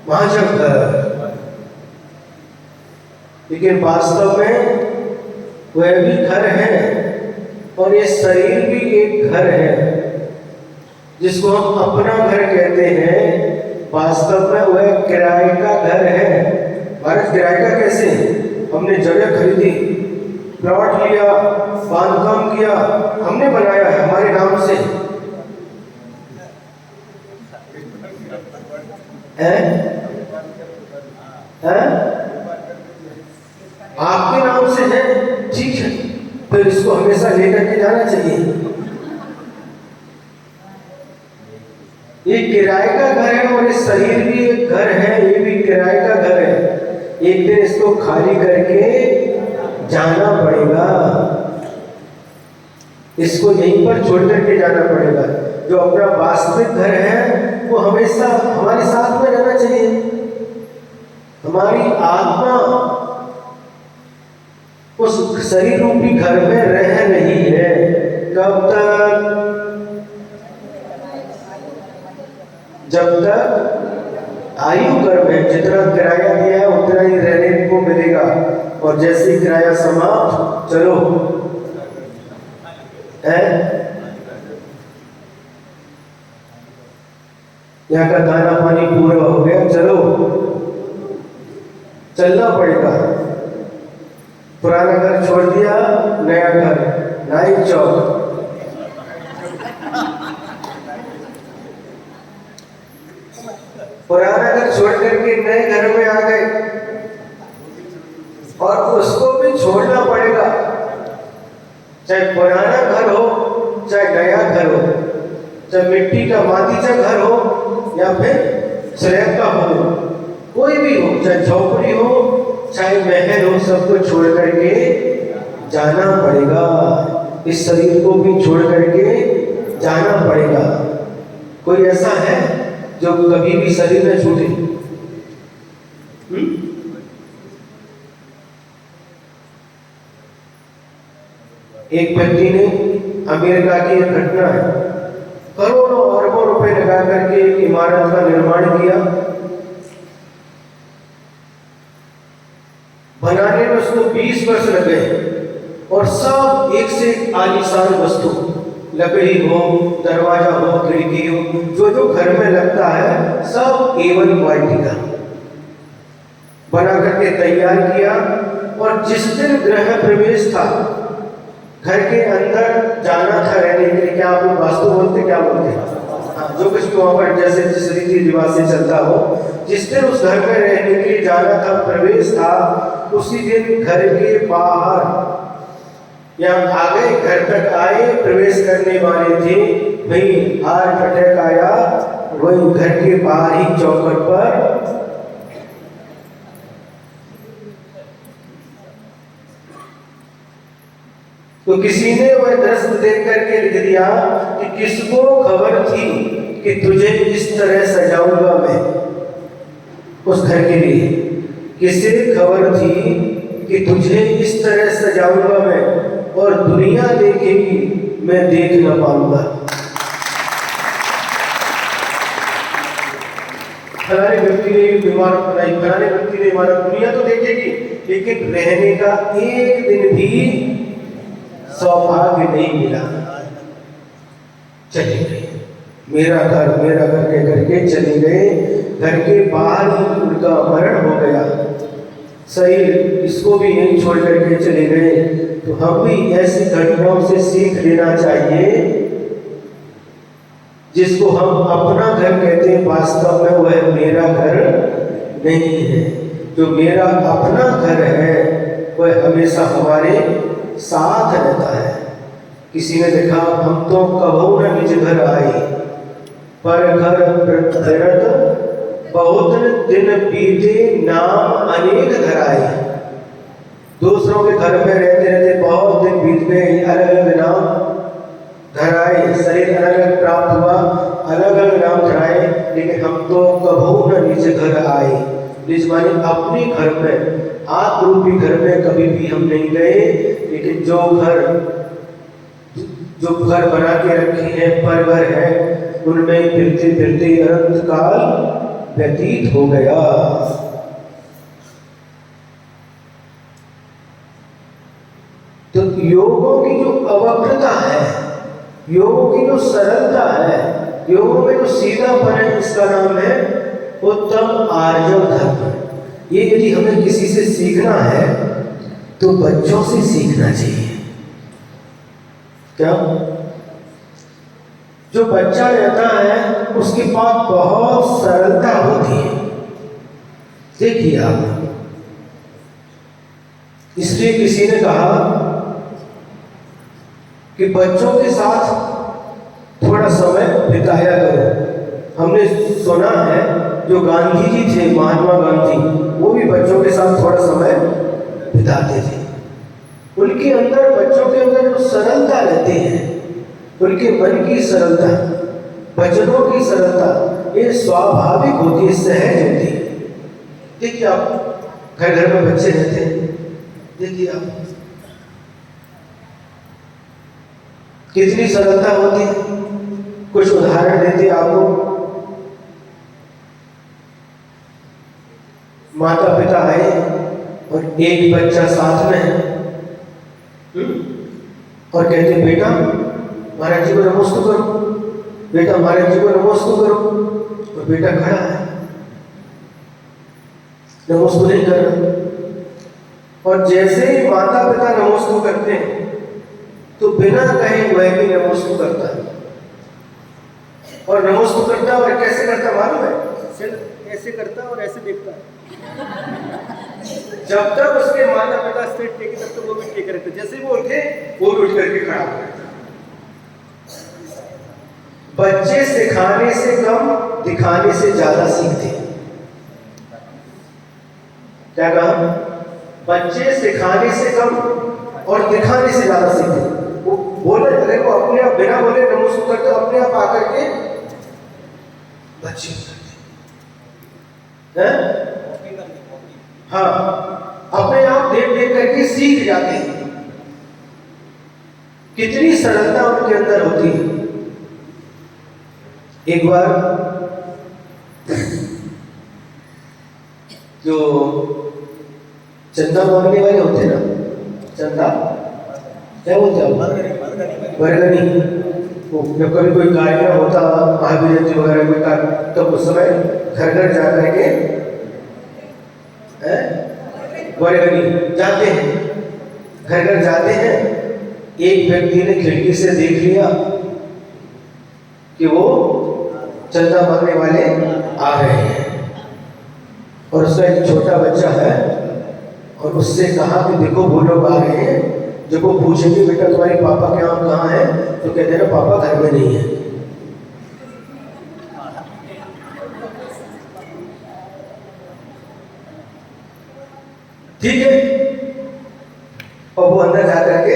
माझक घर। लेकिन वास्तव में वह भी घर है और ये शरीर भी एक घर है जिसको हम अपना घर कहते हैं। वास्तव में वह किराए का घर है। भारत किराए का कैसे? हमने जगह खरीदी, प्लॉट लिया, बांधकाम किया, हमने बनाया है हमारे नाम से, है? आपके नाम से है, ठीक है, तो इसको हमेशा लेकर के जाना चाहिए। ये किराए का घर है और ये शरीर भी एक घर है, ये भी किराए का घर है। एक दिन इसको खाली करके जाना पड़ेगा, इसको यहीं पर छोड़ करके जाना पड़ेगा। जो अपना वास्तविक घर है वो हमेशा हमारे साथ में रहना चाहिए। हमारी आत्मा उस शरीर रूपी घर में रह रही है। कब तक? जब तक आयु कर्म है। जितना किराया दिया है उतना ही रहने को मिलेगा, और जैसे ही किराया समाप्त, चलो है, यहाँ का दाना पानी पूरा हो गया, चलो चलना पड़ेगा। पुराना घर छोड़ दिया, नया घर, नाइक चौक, पुराना घर छोड़ करके नए घर में आ गए और उसको भी छोड़ना पड़ेगा। चाहे पुराना घर हो, चाहे नया घर हो, चाहे मिट्टी का माटीचा घर हो या फिर स्लैब का हो, कोई भी हो, चाहे झोपड़ी हो, चाहे महल हो, सबको छोड़ करके जाना पड़ेगा। इस शरीर को भी छोड़ करके जाना पड़ेगा। कोई ऐसा है जो कभी भी शरीर में छूटे? एक व्यक्ति ने, अमेरिका की एक घटना है, करोड़ों अरबों रुपए लगा करके एक इमारत का निर्माण किया। बनाने में उसको 20 वर्ष लगे और सब एक से एक आलीशान वस्तु, लकड़ी हो, दरवाजा हो, खिड़की हो, जो जो घर में लगता है सब A1 क्वालिटी का बना करके तैयार किया। और जिस दिन गृह प्रवेश था, घर के अंदर जाना था रहने के लिए, क्या आप लोग वास्तु बोलते, क्या बोलते हैं? हाँ, जो कुछ भी वहां पर जैसे जिस रीति रिवाज से चलता हो, जिस दिन उस घर में रहने के लिए जाना था, प्रवेश था, उसी दिन घर के बाहर या आगे घर तक आए, प्रवेश करने वाले थे, वही हार्ट अटैक आया, वही घर के बाहर ही चौखट पर तो किसी ने वह दृश्य देख करके लिख दिया कि किसको खबर थी कि तुझे इस तरह सजाऊंगा मैं उस घर के लिए। किसे खबर थी कि तुझे इस तरह सजाऊंगा मैं और दुनिया देखेगी, मैं देख न पाऊंगा। फलाने व्यक्ति ने इमारत बनाई, फलाने व्यक्ति ने इमारत, दुनिया तो देखेगी, लेकिन रहने का एक दिन भी सौभाग्य नहीं मिला। चले गए, मेरा घर कह करके चले गए। घर के बाहर ही उनका मरण हो गया, शरीर इसको भी यहीं छोड़ करके चले गए। तो हम भी ऐसी घटनाओं से सीख लेना चाहिए। जिसको हम अपना घर कहते हैं, वास्तव में वह मेरा घर नहीं है। जो मेरा अपना घर है वह हमेशा हमारे साथ रहता है। किसी ने लिखा, हम तो कबहू न निज घर आए, पर घर फिरत बहुत दिन बीते, नाम अनेक धराए। दूसरों के घर में रहते रहते बहुत दिन बीत गए, अलग अलग नाम धराए, शरीर अलग अलग प्राप्त हुआ, अलग अलग नाम धराए, लेकिन हम तो कबहू न निज घर आए। निज माने अपने घर में, आत्मरूपी घर में कभी भी हम नहीं गए, लेकिन जो घर बना के रखे हैं, पर घर है, उनमें फिरते फिरते अनंत काल व्यतीत हो गया। तो योगों की जो अवक्रता है, योगों की जो सरलता है, योगों में जो सीधापन है, इसका नाम है उत्तम आर्जव धर्म। ये यदि हमें किसी से सीखना है तो बच्चों से सीखना चाहिए। क्या? जो बच्चा रहता है उसके पास बहुत सरलता होती है। देखिए आप, इसलिए किसी ने कहा कि बच्चों के साथ थोड़ा समय बिताया करो। हमने सुना है जो गांधी जी थे, महात्मा गांधी, वो भी बच्चों के साथ थोड़ा समय बिताते थे। उनके अंदर, बच्चों के अंदर जो सरलता रहती है, उनके मन की सरलता, वचनों की सरलता, ये स्वाभाविक होती है, सहज होती है। देखिए आप, घर घर में बच्चे रहते हैं, देखिए आप कितनी सरलता होती है। कुछ उदाहरण देते आपको। माता पिता आए और एक बच्चा साथ में है, और कहते बेटा महाराज जी को नमस्ते करो, बेटा महाराज जी को नमस्ते करो, और बेटा खड़ा है, नमस्ते नहीं कर रहा। और जैसे ही माता पिता नमस्ते करते हैं तो बिना कहे वह भी नमस्ते करता है, और नमस्ते करता और कैसे करता मालूम है? सिर्फ ऐसे करता और ऐसे देखता है। जब तक उसके माता पिता स्टेट टेके तब तक वो भी टेके रहते, जैसे वो उठे वो भी उठ करके खड़ा हो जाता। बच्चे सिखाने से कम दिखाने से ज्यादा सीखते। क्या कहा? बच्चे सिखाने से कम और दिखाने से ज्यादा सीखते। वो बोले, अगर वो अपने आप बिना बोले नमस्ते करते, अपने आप आकर के बच्चे करते हैं। हाँ, अपने आप देख देख करके सीख जाते हैं। कितनी सरलता उनके अंदर होती है। एक बार जो चंदा मांगने वाले होते हैं ना, चंदा क्या बोलते हैं, बरगनी, जब कभी कोई कार्यक्रम होता, महावीर जयंती वगैरह कोई कार्य, तो उस समय घर घर जाकर के बरगनी जाते हैं, घर घर जाते हैं। एक व्यक्ति ने खिड़की से देख लिया कि वो चंदा मांगने वाले आ रहे हैं, और उसका एक छोटा बच्चा है, और उससे कहा कि देखो वो लोग आ रहे हैं। जब वो पूछेंगे बेटा तुम्हारे पापा के यहाँ कहाँ है, तो कहते हैं पापा घर में नहीं है। ठीक है, और वो अंदर जाकर के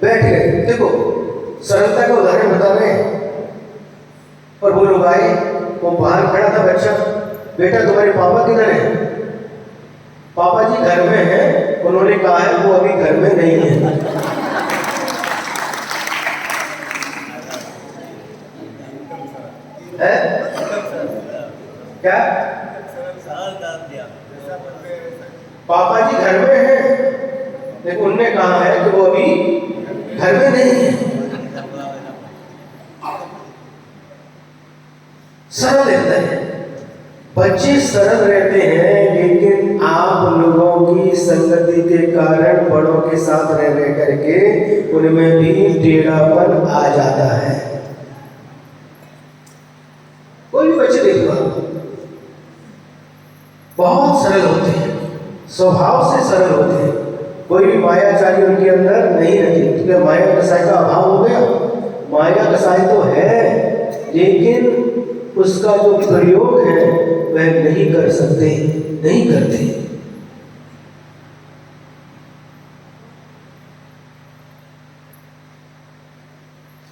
बैठ गए। देखो सरलता का उदाहरण बता रहे हैं। और वो लोग आए, वो बाहर खड़ा था बच्चा, बेटा तुम्हारे पापा किधर है? पापा जी घर में हैं, उन्होंने कहा है वो अभी घर में नहीं है। क्या? पापा जी घर में हैं, लेकिन उन्होंने कहा है कि वो अभी घर में नहीं है। सरल रहता है, बच्चे सरल रहते हैं, लेकिन आप लोगों की संगति के कारण बड़ों के साथ रह करके उनमें भी टेढ़ापन आ जाता है। कोई भी बच्चे देख लो, बहुत सरल होते हैं, स्वभाव से सरल होते हैं, कोई भी मायाचारी उनके अंदर नहीं रहती, क्योंकि माया कसाय का अभाव हो गया। माया कसाय तो है, लेकिन उसका जो प्रयोग है वह नहीं कर सकते, नहीं करते।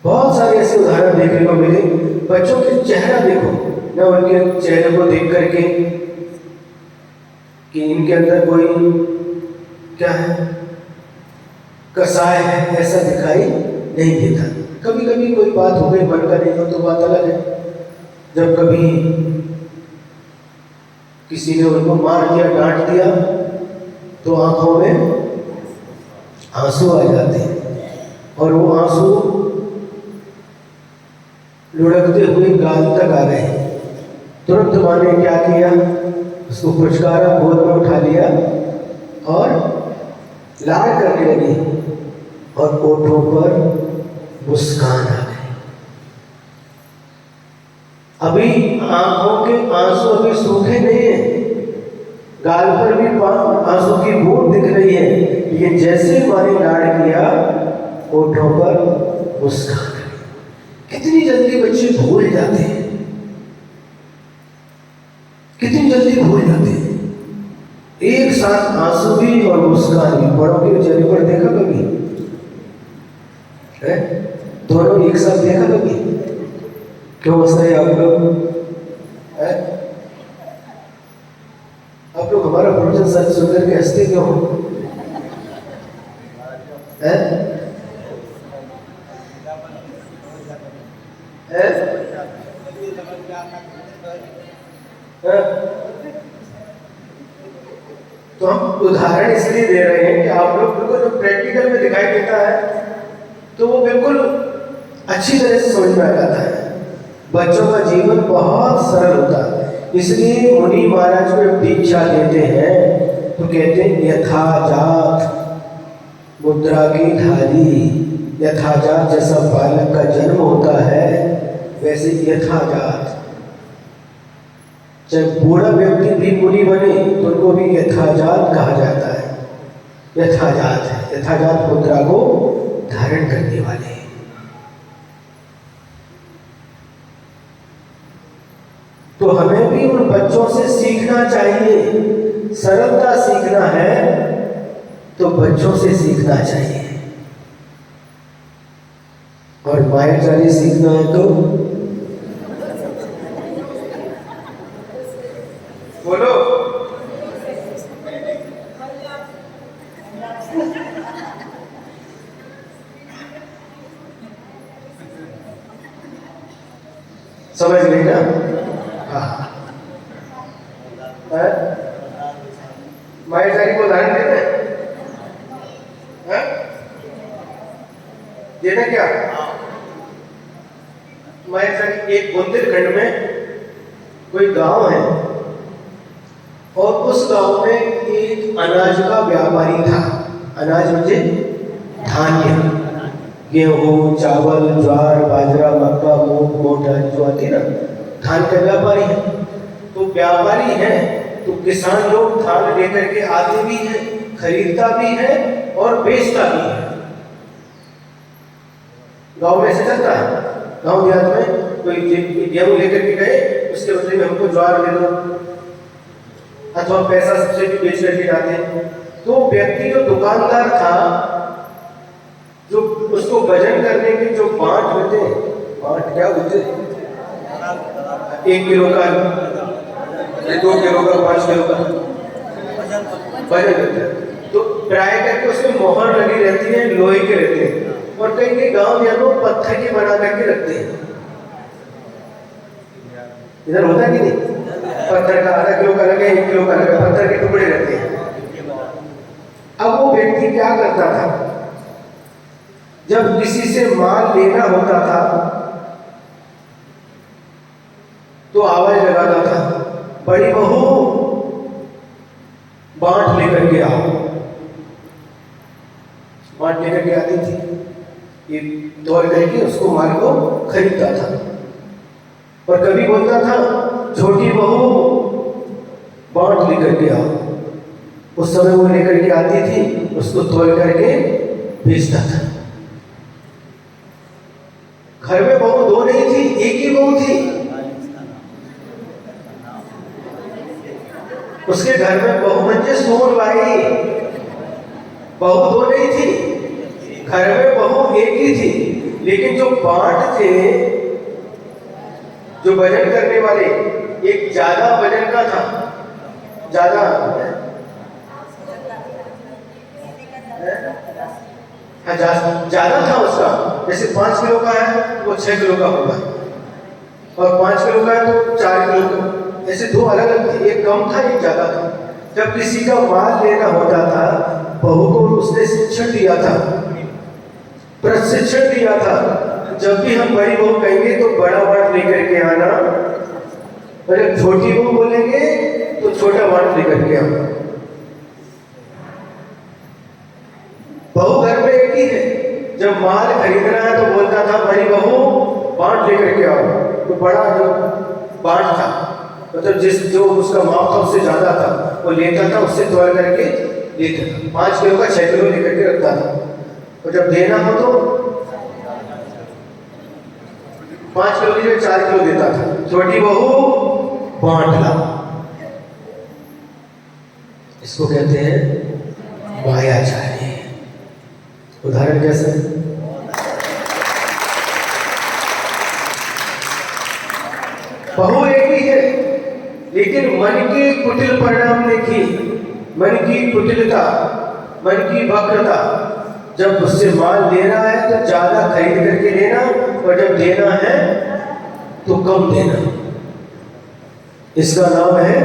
बहुत सारे ऐसे उदाहरण देखने को मिले। बच्चों के चेहरा देखो ना, उनके चेहरे को देख करके कि इनके अंदर कोई क्या है, कसाय है, ऐसा दिखाई नहीं देता। कभी कभी कोई बात हो गई मन का नहीं हो तो बात अलग है। जब कभी किसी ने उनको मार दिया, डांट दिया, तो आंखों में आंसू आ जाते हैं और वो आंसू लुढ़कते हुए गाल तक आ गए। तुरंत माँ ने क्या किया, उसको पुचकारा, गोद में उठा लिया और लाड करने लगी और ओठों पर मुस्कान आ गई। अभी आंखों के आंसू अभी सूखे नहीं है, गाल पर भी आंसू की बूंद दिख रही है, लेकिन जैसे माँ ने लाड किया ओठों पर मुस्कान। कितनी जल्दी बच्चे भूल जाते हैं, कितनी जल्दी भूल जाते हैं। एक साथ आंसू भी और मुस्कान भी। बड़ों के चेहरे पर देखा कभी है? दोनों एक साथ देखा कभी? क्यों हंस रहे आप लोग? आप लोग हमारा प्रवचन सच सुनकर के हंसते क्यों है? तो हम उदाहरण इसलिए दे रहे हैं कि आप लोग को जो प्रैक्टिकल में दिखाई देता है तो वो बिल्कुल अच्छी तरह से समझ में आ जाता है। बच्चों का जीवन बहुत सरल होता है, इसलिए मुनि महाराज को दीक्षा देते हैं तो कहते हैं यथाजात मुद्रा की धारी। यथाजात जैसा बालक का जन्म होता है वैसे यथाजात। जब बूढ़ा व्यक्ति भी मुनि बने तो उनको भी यथाजात कहा जाता है। यथाजात है, यथाजात मुद्रा को धारण करने वाले। तो हमें भी उन बच्चों से सीखना चाहिए। सरलता सीखना है तो बच्चों से सीखना चाहिए, और मायाचारी सीखना है तो बोलो। समझ गए ना? हाँ, मायाचारी को उदाहरण देना है, देना क्या? मायाचारी एक बुंदेलखंड में कोई गांव है और उस गांव में एक अनाज का व्यापारी था। अनाज म्हणजे धान्य, गेहूं, चावल, ज्वार, बाजरा, मक्का, मूंग, मोटा जो आती है ना, धान का व्यापारी है। तो व्यापारी है तो किसान लोग धान लेकर के आते भी है, खरीदता भी है और बेचता भी है। गांव में ऐसे चलता है। गांव देहात में कोई गेहूं लेकर के गए, उसके बदले में हमको ज्वार दे दो, अथवा पैसा सबसे भी बेच करके जाते हैं। तो व्यक्ति जो दुकानदार था, जो उसको वजन करने के जो बांट होते हैं, बांट क्या होते हैं, 1 किलो का, 2 किलो का, 5 किलो का वजन होता है। तो प्राय करके उसमें मोहर लगी रहती है, लोहे के रहते हैं, और कई कई गांव या लोग पत्थर के बना करके रखते हैं। इधर होता है कि नहीं? पत्थर का आधा किलो का अलग है, 1 किलो का अलग है, पत्थर के टुकड़े रहते हैं। अब वो व्यक्ति क्या करता था, जब किसी से माल लेना होता था तो आवाज लगाता था, बड़ी बहू बांट लेकर के आओ। बांट लेकर के आती थी, ये दौड़ करके उसको माल को खरीदता था। और कभी बोलता था, छोटी बहू बांट लेकर के आओ। उस समय वो लेकर के आती थी, उसको तोड़ करके बेचता था। घर में बहू दो नहीं थी, एक ही बहू थी। उसके घर में बहू मंजे सोन बाई, बहू दो नहीं थी, घर में बहू एक ही थी। लेकिन जो पांच थे, जो वजन करने वाले, एक ज्यादा वजन का था, ज्यादा ज्यादा था उसका। जैसे 5 किलो का है वो 6 किलो का होगा, और 5 किलो का है तो 4 किलो का। ऐसे दो अलग अलग थे, एक कम था एक ज्यादा था। जब किसी का माल लेना होता था, बहू को उसने शिक्षण दिया था, प्रशिक्षण दिया था। जब भी हम बड़ी बहू कहेंगे तो बड़ा वाट लेकर के आना, और जब छोटी बहू बोलेंगे तो छोटा वाट लेकर के आना। बहू घर में एक ही है। जब माल खरीदना है तो बोलता था बड़ी बहू बांट लेकर के आओ, तो बड़ा जो बांट था, मतलब जो उसका माप था उससे ज्यादा था, वो लेता था, उससे तोड़ करके लेता था। 5 किलो का 6 किलो लेकर के रखता था, और जब देना हो तो 5 किलो की जगह 4 किलो देता था। छोटी बहू बांट ला, इसको कहते हैं मायाचारी। उदाहरण कैसे? बहू एक ही है, लेकिन मन के कुटिल परिणाम देखिए, मन की कुटिलता, मन की वक्रता। जब उससे माल लेना है तो ज्यादा खरीद करके लेना, और जब देना है तो कम देना। इसका नाम है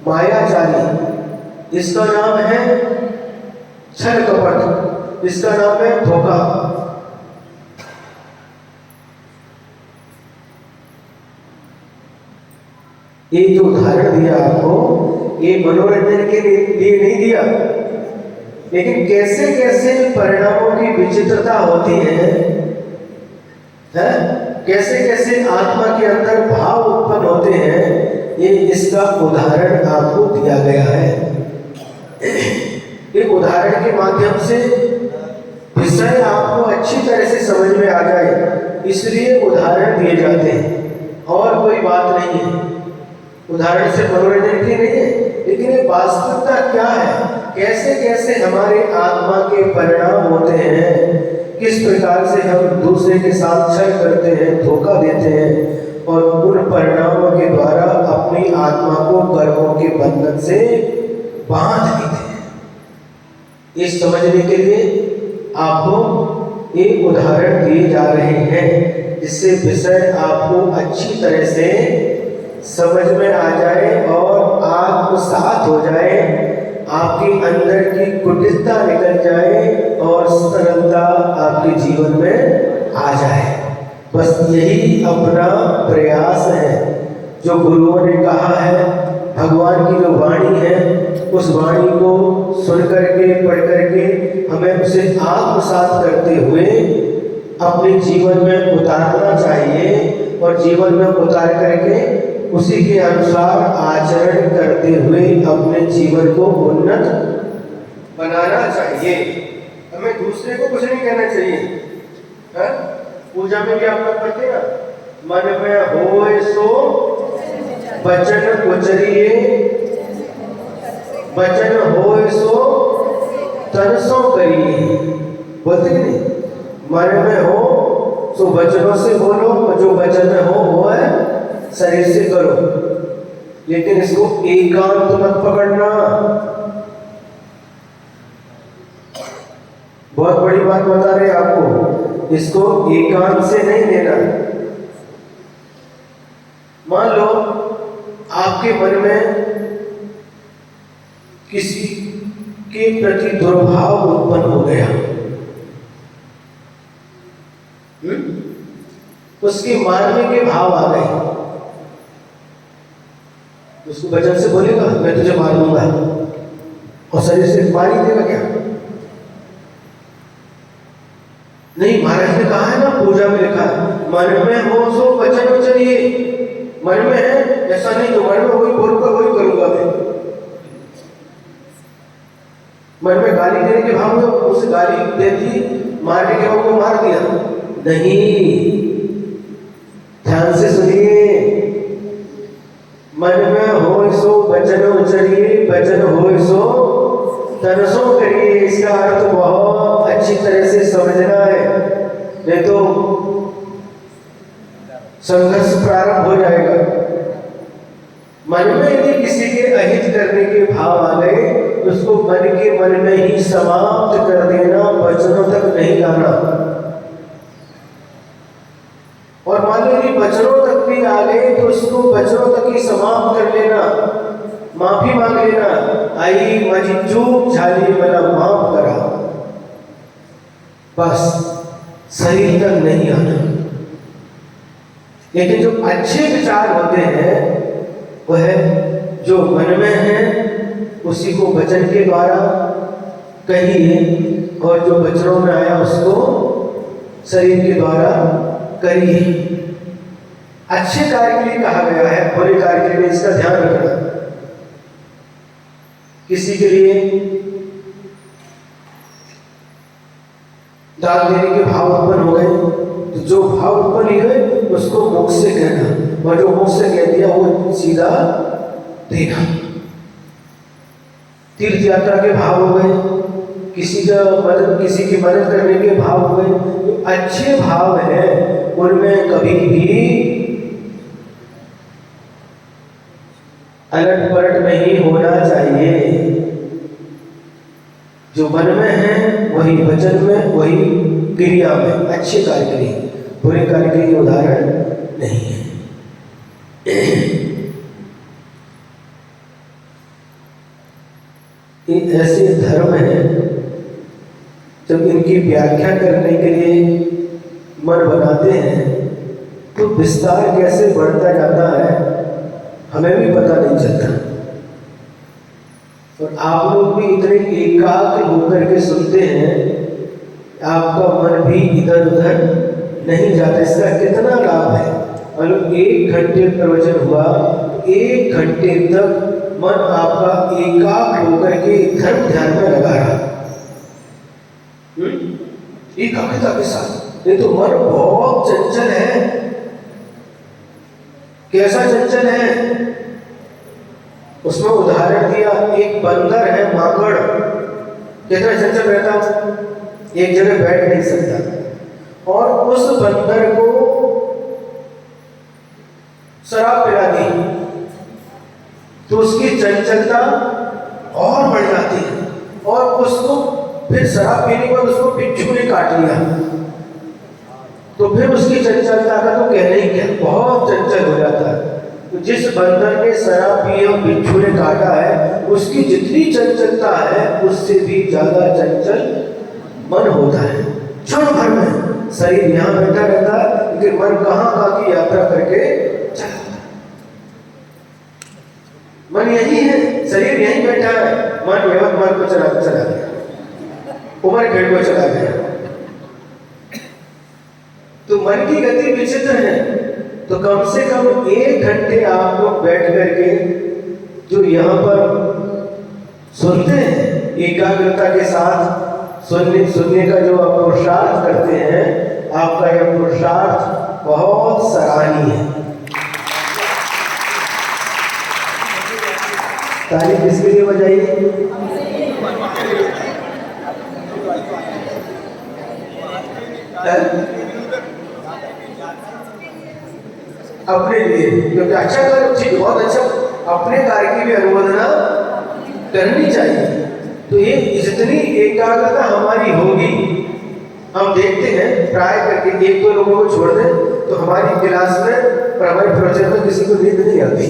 मायाजाली, इसका नाम है छल कपट, इसका नाम है धोखा। ये जो उदाहरण दिया आपको, ये मनोरंजन के लिए नहीं दिया, लेकिन कैसे कैसे परिणामों की विचित्रता होती है, कैसे कैसे आत्मा के अंदर भाव उत्पन्न होते हैं, ये इसका उदाहरण आपको दिया गया है। एक उदाहरण के माध्यम से विषय आपको अच्छी तरह से समझ में आ जाए, इसलिए उदाहरण दिए जाते हैं, और कोई बात नहीं है। उदाहरण से मनोरंजन की नहीं है, लेकिन ये वास्तविकता क्या है, कैसे कैसे हमारे आत्मा के परिणाम होते हैं, किस प्रकार से हम दूसरे के साथ छल करते हैं, धोखा देते हैं, और उन परिणामों के द्वारा अपनी आत्मा को कर्मों के बंधन से बांध देते हैं। ये समझने के लिए आपको एक उदाहरण दिए जा रहे हैं, जिससे विषय आपको अच्छी तरह से समझ में आ जाए और आत्मसात हो जाए, आपके अंदर की कुटिलता निकल जाए और सरलता आपके जीवन में आ जाए। बस यही अपना प्रयास है। जो गुरुओं ने कहा है, भगवान की जो वाणी है, उस वाणी को सुन करके, पढ़ करके हमें उसे आत्मसात करते हुए अपने जीवन में उतारना चाहिए, और जीवन में उतार करके उसी के अनुसार आचरण करते हुए अपने जीवन को उन्नत बनाना चाहिए। हमें दूसरे को कुछ नहीं कहना चाहिए। पूजा में भी आप लोग पढ़ते हैं ना, मन में होए सो वचन उचरिए, वचन होए सो तन सो करिए। बोलते कि नहीं? मन में हो तो वचनों से बोलो, और जो वचन में हो वो है शरीर से करो, लेकिन इसको एकांत मत पकड़ना। बहुत बड़ी बात बता रहे आपको, इसको एकांत से नहीं लेना। मान लो आपके मन में किसी के प्रति दुर्भाव उत्पन्न हो गया, उसके मारने के भाव आ गए, उसको वचन से बोलेगा मैं तुझे मार दूंगा, और शरीर से मार ही देगा क्या? नहीं, महाराज ने कहा है ना, पूजा में लिखा है मन में हो सो वचन उचरिए। मन में है ऐसा नहीं, तो मन में वही बोलूंगा, वही करूंगा मैं। मन में गाली देने के भाव में उसे गाली दे दी, मारने के भाव में मार दिया, नहीं। ध्यान से सुनिए, मन में हो सो वचन उचरिए, वचन हो सो तन सो करिए। इसका अर्थ बहुत अच्छी तरह से समझना है, नहीं तो संघर्ष प्रारंभ हो जाएगा। मन में यदि किसी के अहित करने के भाव आ गए तो उसको मन में ही समाप्त कर देना, वचनों तक नहीं लाना। और मान लो यदि वचनों तक भी आ गए तो उसको वचनों तक ही समाप्त कर लेना, माफी मांग लेना, आई माझी चूक झाली मला माफ करा, बस शरीर तक नहीं आना। लेकिन जो अच्छे विचार होते हैं वह जो मन में है उसी को वचन के द्वारा कहिए, और जो वचनों में आया उसको शरीर के द्वारा करिए। अच्छे कार्य के लिए कहा गया है, बुरे कार्य के लिए इसका ध्यान रखना। किसी के लिए दान देने के भाव उत्पन्न हो गए तो जो भाव उत्पन्न हुए उसको मुख से कहना, और जो मुख से कह दिया वो सीधा देना। तीर्थ यात्रा के भाव हो गए, किसी की मदद करने के भाव हो गए, तो अच्छे भाव हैं उनमें कभी भी अलट पलट नहीं होना चाहिए। जो मन में है वही वचन में, वही क्रिया में, अच्छे कार्य के लिए, बुरे कार्य के लिए उदाहरण नहीं है। ये ऐसे धर्म है जब इनकी व्याख्या करने के लिए मन बनाते हैं तो विस्तार कैसे बढ़ता जाता है हमें भी पता नहीं चलता। और आप लोग भी इतने एकाग्र होकर के सुनते हैं, आपका मन भी इधर उधर नहीं जाता। इसका कितना लाभ है, मतलब 1 घंटे प्रवचन हुआ, 1 घंटे तक मन आपका एकाग्र होकर के धर्म ध्यान में लगा रहा, एकाग्रता के साथ। नहीं तो मन बहुत चंचल है। कैसा चंचल है, उसमें उदाहरण दिया, एक बंदर है माकड़, कितना चंचल रहता, एक जगह बैठ नहीं सकता, और उस बंदर को शराब पिला दी तो उसकी चंचलता और बढ़ जाती है, और उसको फिर शराब पीने के बाद उसको बिच्छू ने काट लिया तो फिर उसकी चंचलता का तो कहना ही क्या, बहुत चंचल हो जाता है। तो जिस बंदर ने शराब पी और बिच्छू ने काटा है उसकी जितनी चंचलता है उससे भी ज्यादा चंचल मन होता है। क्षण भर में शरीर यहाँ बैठा रहता है लेकिन मन कहाँ की यात्रा करके चला जाता है। मन यही है, शरीर यहीं बैठा है, मन यवतमाल को चला गया, उमरखेड़ को चला गया। तो मन की गति विचित्र है। तो कम से कम 1 घंटे आप लोग बैठ करके जो यहाँ पर सुनते हैं, एकाग्रता के साथ सुनने का जो आप पुरुषार्थ करते हैं, आपका यह पुरुषार्थ बहुत सराहनीय है। ताली किसके लिए बजाइए? अपने लिए, क्योंकि अच्छा कर, ठीक, बहुत अच्छा, अपने कार्य की भी अनुमोदना करनी चाहिए। तो ये जितनी एकाग्रता हमारी होगी, हम देखते हैं प्राय करके 1-2 लोगों को छोड़ दें तो हमारी क्लास में और हमारे प्रवचन में किसी को नींद नहीं आती।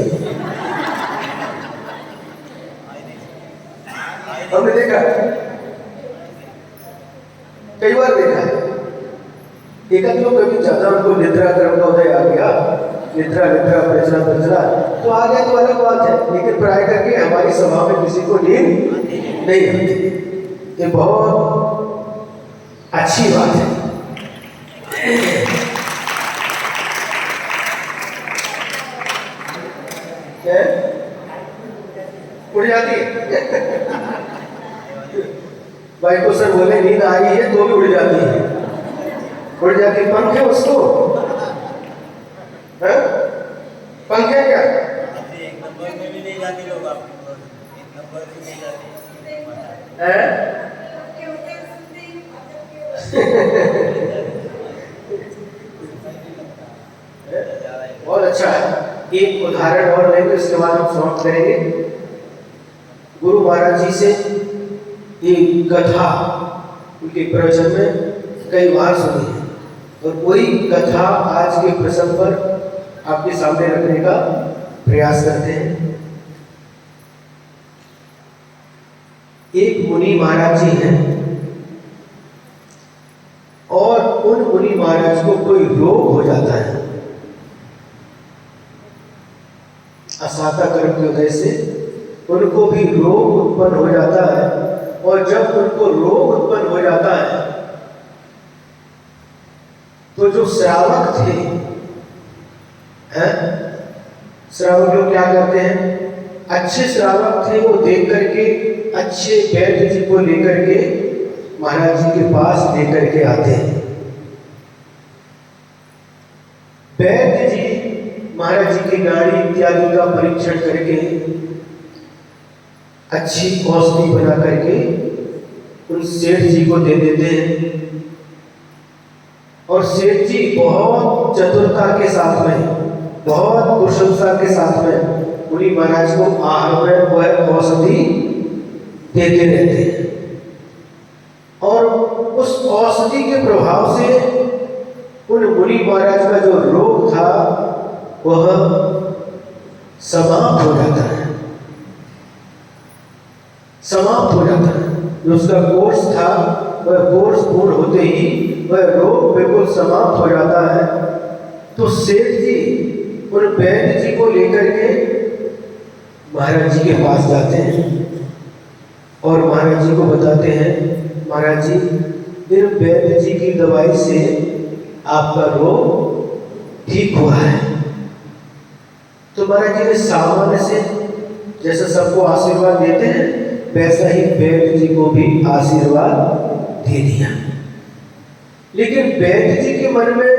हमने देखा, कई बार देखा है, एक आध लोग कभी ज्यादा उनको निद्रा क्रम का उदय आ गया, निद्रा प्रचरा तो आ गया तो अलग बात है, लेकिन प्राय करके हमारी सभा में किसी को नींद नहीं आती। ये बहुत अच्छी बात है। उड़ जाती है भाई को सर बोले नींद आ रही है तो भी उड़ जाती है, उड़ जाती पंखे उसको है? पंखे क्या एक नंबर में भी नहीं जाती लोग, आप एक नंबर में नहीं जाती है? बहुत अच्छा है। एक उदाहरण और लेंगे, इसके बाद हम समाप्त करेंगे। गुरु महाराज जी से एक कथा उनके प्रवचन में कई बार सुनी है, और वही कथा आज के प्रसंग पर आपके सामने रखने का प्रयास करते हैं। एक मुनि महाराज जी हैं, और उन मुनि महाराज को कोई रोग हो जाता है, असाता कर्म की वजह से उनको भी रोग उत्पन्न हो जाता है। और जब उनको रोग उत्पन्न हो जाता है तो जो श्रावक थे हैं, श्रावक लोग क्या करते हैं, अच्छे श्रावक थे, वो देख करके अच्छे वैद्य जी को लेकर के महाराज जी के पास लेकर के आते हैं। वैद्य जी महाराज जी की नाड़ी इत्यादि का परीक्षण करके अच्छी औषधि बना करके उन सेठ जी को दे देते हैं, और सेठ जी बहुत चतुरता के साथ में, बहुत कुशलता के साथ में मुनि महाराज को आहार में वह औषधि देते रहते हैं। और उस औषधि के प्रभाव से उन मुनि महाराज का जो रोग था वह समाप्त हो जाता है, समाप्त हो जाता है। जो उसका कोर्स था वह कोर्स पूर्ण होते ही वह रोग बिल्कुल समाप्त हो जाता है। तो सेठ जी उन वैद्य जी को लेकर के महाराज जी के पास जाते हैं और महाराज जी को बताते हैं, महाराज जी इन वैद्य जी की दवाई से आपका रोग ठीक हुआ है। तो महाराज जी ने सामान्य से जैसे सबको आशीर्वाद देते हैं वैसा ही वैद्य जी को भी आशीर्वाद दे दिया। लेकिन वैद्य जी के मन में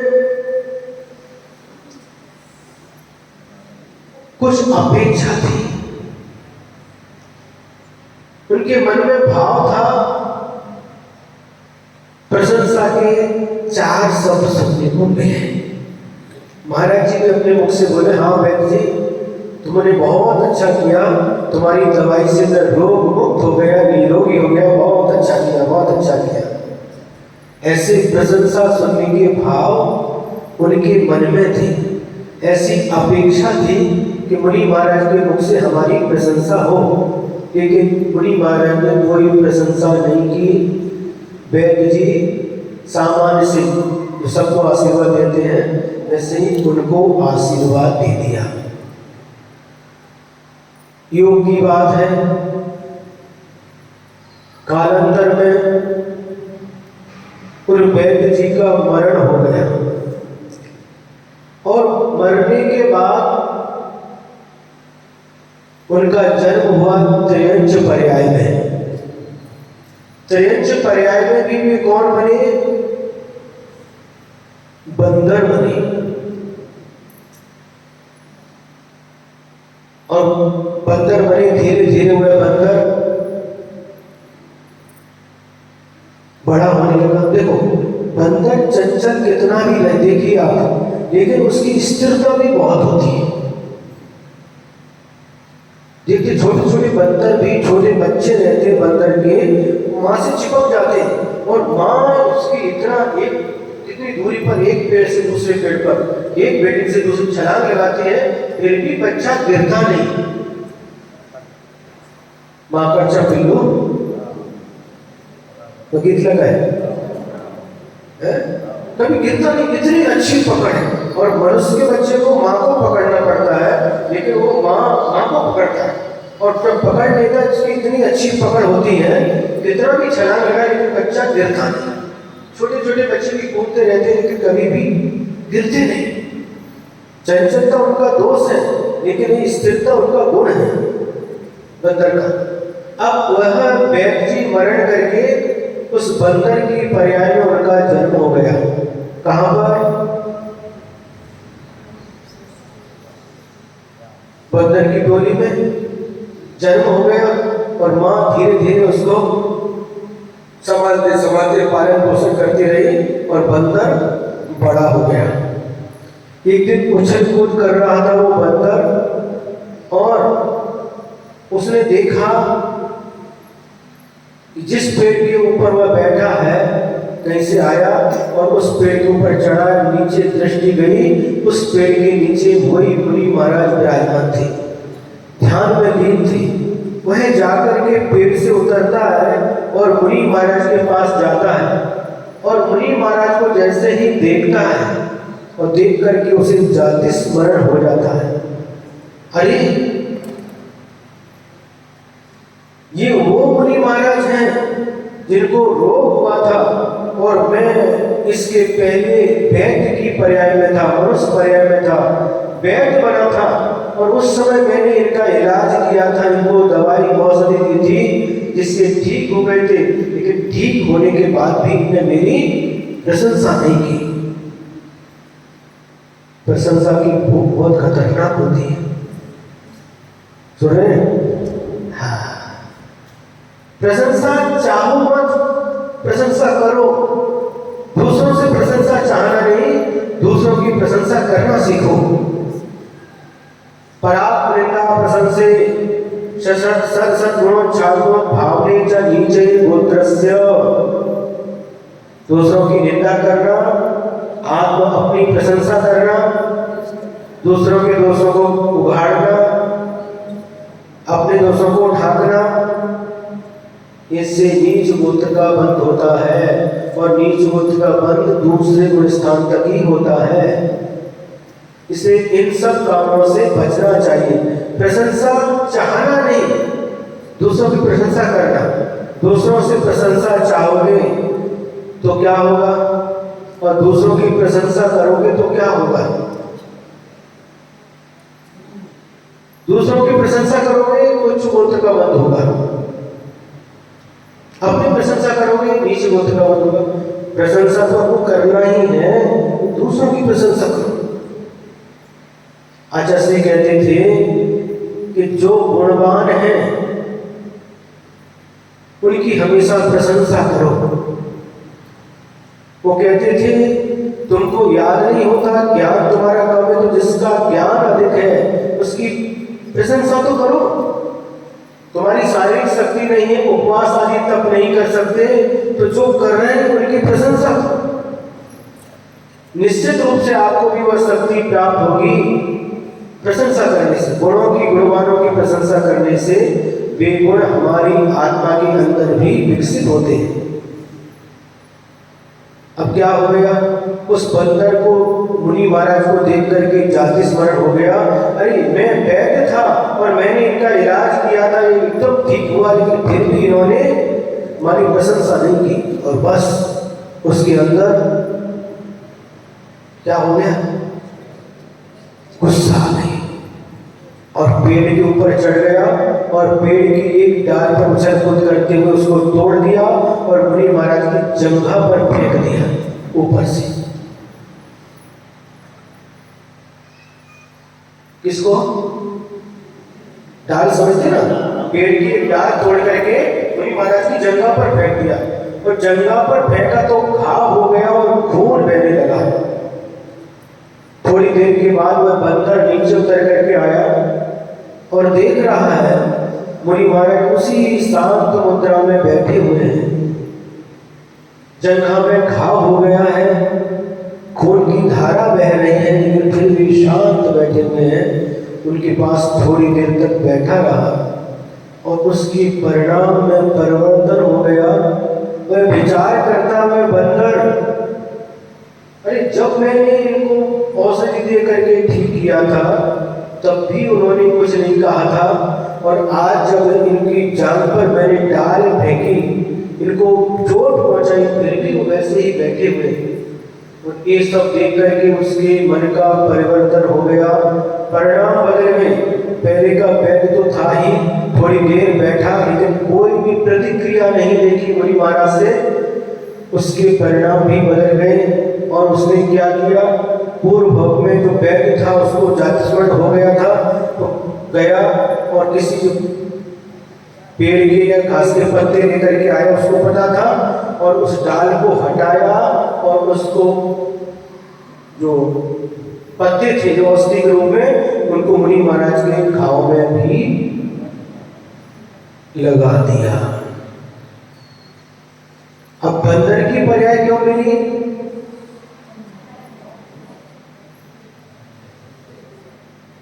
कुछ अपेक्षा थी, उनके मन में भाव था, प्रशंसा के चार शब्द सुनने को मिले। महाराज जी ने अपने मुख से बोले, हाँ वैद्य जी तुमने बहुत अच्छा किया, तुम्हारी दवाई से मैं रोग मुक्त हो गया, निरोगी हो गया, बहुत अच्छा किया, बहुत अच्छा किया। ऐसे प्रशंसा सुनने के भाव उनके मन में थे, ऐसी अपेक्षा थी कि मुनि महाराज के मुख से हमारी प्रशंसा हो। लेकिन मुनि महाराज ने कोई प्रशंसा नहीं की। वैद्य जी सामान्य से जो सबको आशीर्वाद देते हैं वैसे ही उनको आशीर्वाद दे दिया। योग की बात है, कालांतर में उन वैद्य जी का मरण हो गया, और मरने के बाद उनका जन्म हुआ त्रयंच पर्याय में। त्रयंच पर्याय में भी कौन बने, बंदर बने। और बंदर बने, धीरे धीरे वह बंदर बड़ा होने लगा। देखो बंदर चंचल कितना भी रहे, देखिए आप, लेकिन उसकी स्थिरता भी बहुत होती है। देखिए छोटे छोटे बंदर भी, छोटे बच्चे रहते हैं बंदर के, माँ से चिपक जाते हैं, और माँ उसकी इतनी दूरी पर एक पेड़ से दूसरे पेड़ पर, एक बिल्डिंग से दूसरी छलांग लगाती है, फिर भी बच्चा गिरता नहीं। माँ का अच्छा पिल्लू तो गीत लगा है, कभी गिरता नहीं, इतनी अच्छी पकड़ है। और मनुष्य के बच्चे को माँ को पकड़ना पड़ता है, लेकिन वो माँ को पकड़ता है, और जब पकड़ लेता है उसकी इतनी अच्छी पकड़ होती है, कितना भी छलांग लगाए लेकिन बच्चा गिरता नहीं। छोटे छोटे बच्चे भी कूदते रहते हैं लेकिन कभी भी गिरते नहीं। चंचलता उनका दोष है, लेकिन ये स्थिरता उनका गुण है बंदर का। अब वह वैद्य जी मरण करके उस बंदर की पर्याय में उनका जन्म हो गया। कहां पर? बंदर की टोली में जन्म हो गया और मां धीरे धीरे उसको संभालते संभालते पालन पोषण करती रही और बंदर बड़ा हो गया। एक दिन उछल कूद कर रहा था वो बंदर और उसने देखा कि जिस पेड़ के ऊपर वह बैठा है कहीं से आया और उस पेड़ के ऊपर चढ़ा। नीचे दृष्टि गई, उस पेड़ के नीचे वही मुनि महाराज विराजमान थे, ध्यान में लीन थी। वह जाकर के पेड़ से उतरता है और मुनि महाराज के पास जाता है और मुनि महाराज को जैसे ही देखता है और देख करके उसे जाति स्मरण हो जाता है। अरे ये वो मुनि महाराज हैं जिनको रोग हुआ था और मैं इसके पहले वैद्य की पर्याय में था, मनुष्य पर्याय में था, वैद्य बना था और उस समय मैंने इनका इलाज किया था, इनको दवाई औषधि दी थी जिससे ठीक हो गए थे। लेकिन ठीक होने के बाद भी इन्होंने मेरी प्रशंसा नहीं की। प्रशंसा की भूख बहुत खतरनाक होती है, सुन रहे हैं? हाँ, प्रशंसा चाहो मत, प्रशंसा करो। दूसरों से प्रशंसा चाहना नहीं, दूसरों की प्रशंसा करना सीखो। पराप निंदा प्रशंसे सद्गुणों छागुणों भावने च नीचे गोत्रस्य। दूसरों की निंदा करना, आत्म अपनी प्रशंसा करना, दूसरों के दोषों को उघाड़ना, अपने दोषों को ढांकना, इससे नीच गोत्र का बंध होता है और नीच गोत्र का बंध दूसरे गुण स्थान तक ही होता है। इसे इन सब कामों से बचना चाहिए। प्रशंसा चाहना नहीं, दूसरों की प्रशंसा करना। दूसरों से प्रशंसा चाहोगे तो क्या होगा और दूसरों की प्रशंसा करोगे तो क्या होगा? दूसरों की प्रशंसा करोगे उच्च गोत्र का बंध होगा, अपनी प्रशंसा करोगे नीचे गोत्र का बंध होगा। प्रशंसा तो आपको करना ही है, दूसरों की प्रशंसा करो। आचार्य श्री कहते थे कि जो गुणवान है उनकी हमेशा प्रशंसा करो। वो कहते थे तुमको याद नहीं होता, ज्ञान तुम्हारा कम है, तो जिसका ज्ञान अधिक है उसकी प्रशंसा तो करो। तुम्हारी शारीरिक शक्ति नहीं है, उपवास आदि तप नहीं कर सकते, तो जो कर रहे हैं उनकी प्रशंसा करो। निश्चित रूप से आपको भी वह शक्ति प्राप्त होगी प्रशंसा करने से। गुणों की, गुणवानों की प्रशंसा करने से वे गुण हमारी आत्मा के अंदर भी विकसित होते हैं। अब क्या हो गया? उस बंदर को, मुनि महाराज को देख करके जाति स्मरण हो गया। अरे मैं वैद्य था और मैंने इनका इलाज किया था, ये एकदम ठीक हुआ, लेकिन फिर भी इन्होंने हमारी प्रशंसा नहीं की। और बस उसके अंदर क्या हो गया? गुस्सा आ गई और पेड़ के ऊपर चढ़ गया और पेड़ की एक डाल पर उछल कूद करते हुए उसको तोड़ दिया और मुनि महाराज की जंघा पर फेंक दिया ऊपर से। किसको? डाल समझते ना, पेड़ की एक डाल तोड़ करके मुनि महाराज की जंघा पर फेंक दिया और जंघा पर फेंका तो घाव हो गया और खून बहने लगा। थोड़ी देर के बाद वह बंदर नीचे उतर करके आया और देख रहा है मुनि महाराज उसी शांत मुद्रा में बैठे हुए हैं। जंघा में घाव हो गया है, खून की धारा बह रही है, लेकिन फिर भी शांत बैठे हुए हैं। उनके पास थोड़ी देर तक बैठा रहा और उसकी परिणाम में परिवर्तन हो गया। वह विचार करता, मैं बंदर, अरे जब मैंने इनको औषधि दे करके ठीक किया था तब भी उन्होंने कुछ नहीं कहा था, और आज जब इनकी जान पर मैंने डाल फेंकी, इनको चोट पहुंचाई, फिर भी वो वैसे ही बैठे हुए। और ये सब देख करके उसके मन का परिवर्तन हो गया, परिणाम बदल गए। पहले का वैद्य तो था ही, थोड़ी देर बैठा लेकिन कोई भी प्रतिक्रिया नहीं देखी मुनि महाराज से। उसके परिणाम भी बदल गए। और उसने क्या किया, पूर्व भोग में जो वैद्य था उसको जातिस्वर्ण हो गया था, तो गया और किसी जो पेड़ के या घास के पत्ते लेकर के आया, उसको पता था, और उस डाल को हटाया और उसको जो पत्ते थे जो औषधि के रूप में, उनको मुनि महाराज के घाव में भी लगा दिया। अब बंदर की पर्याय क्यों मिली?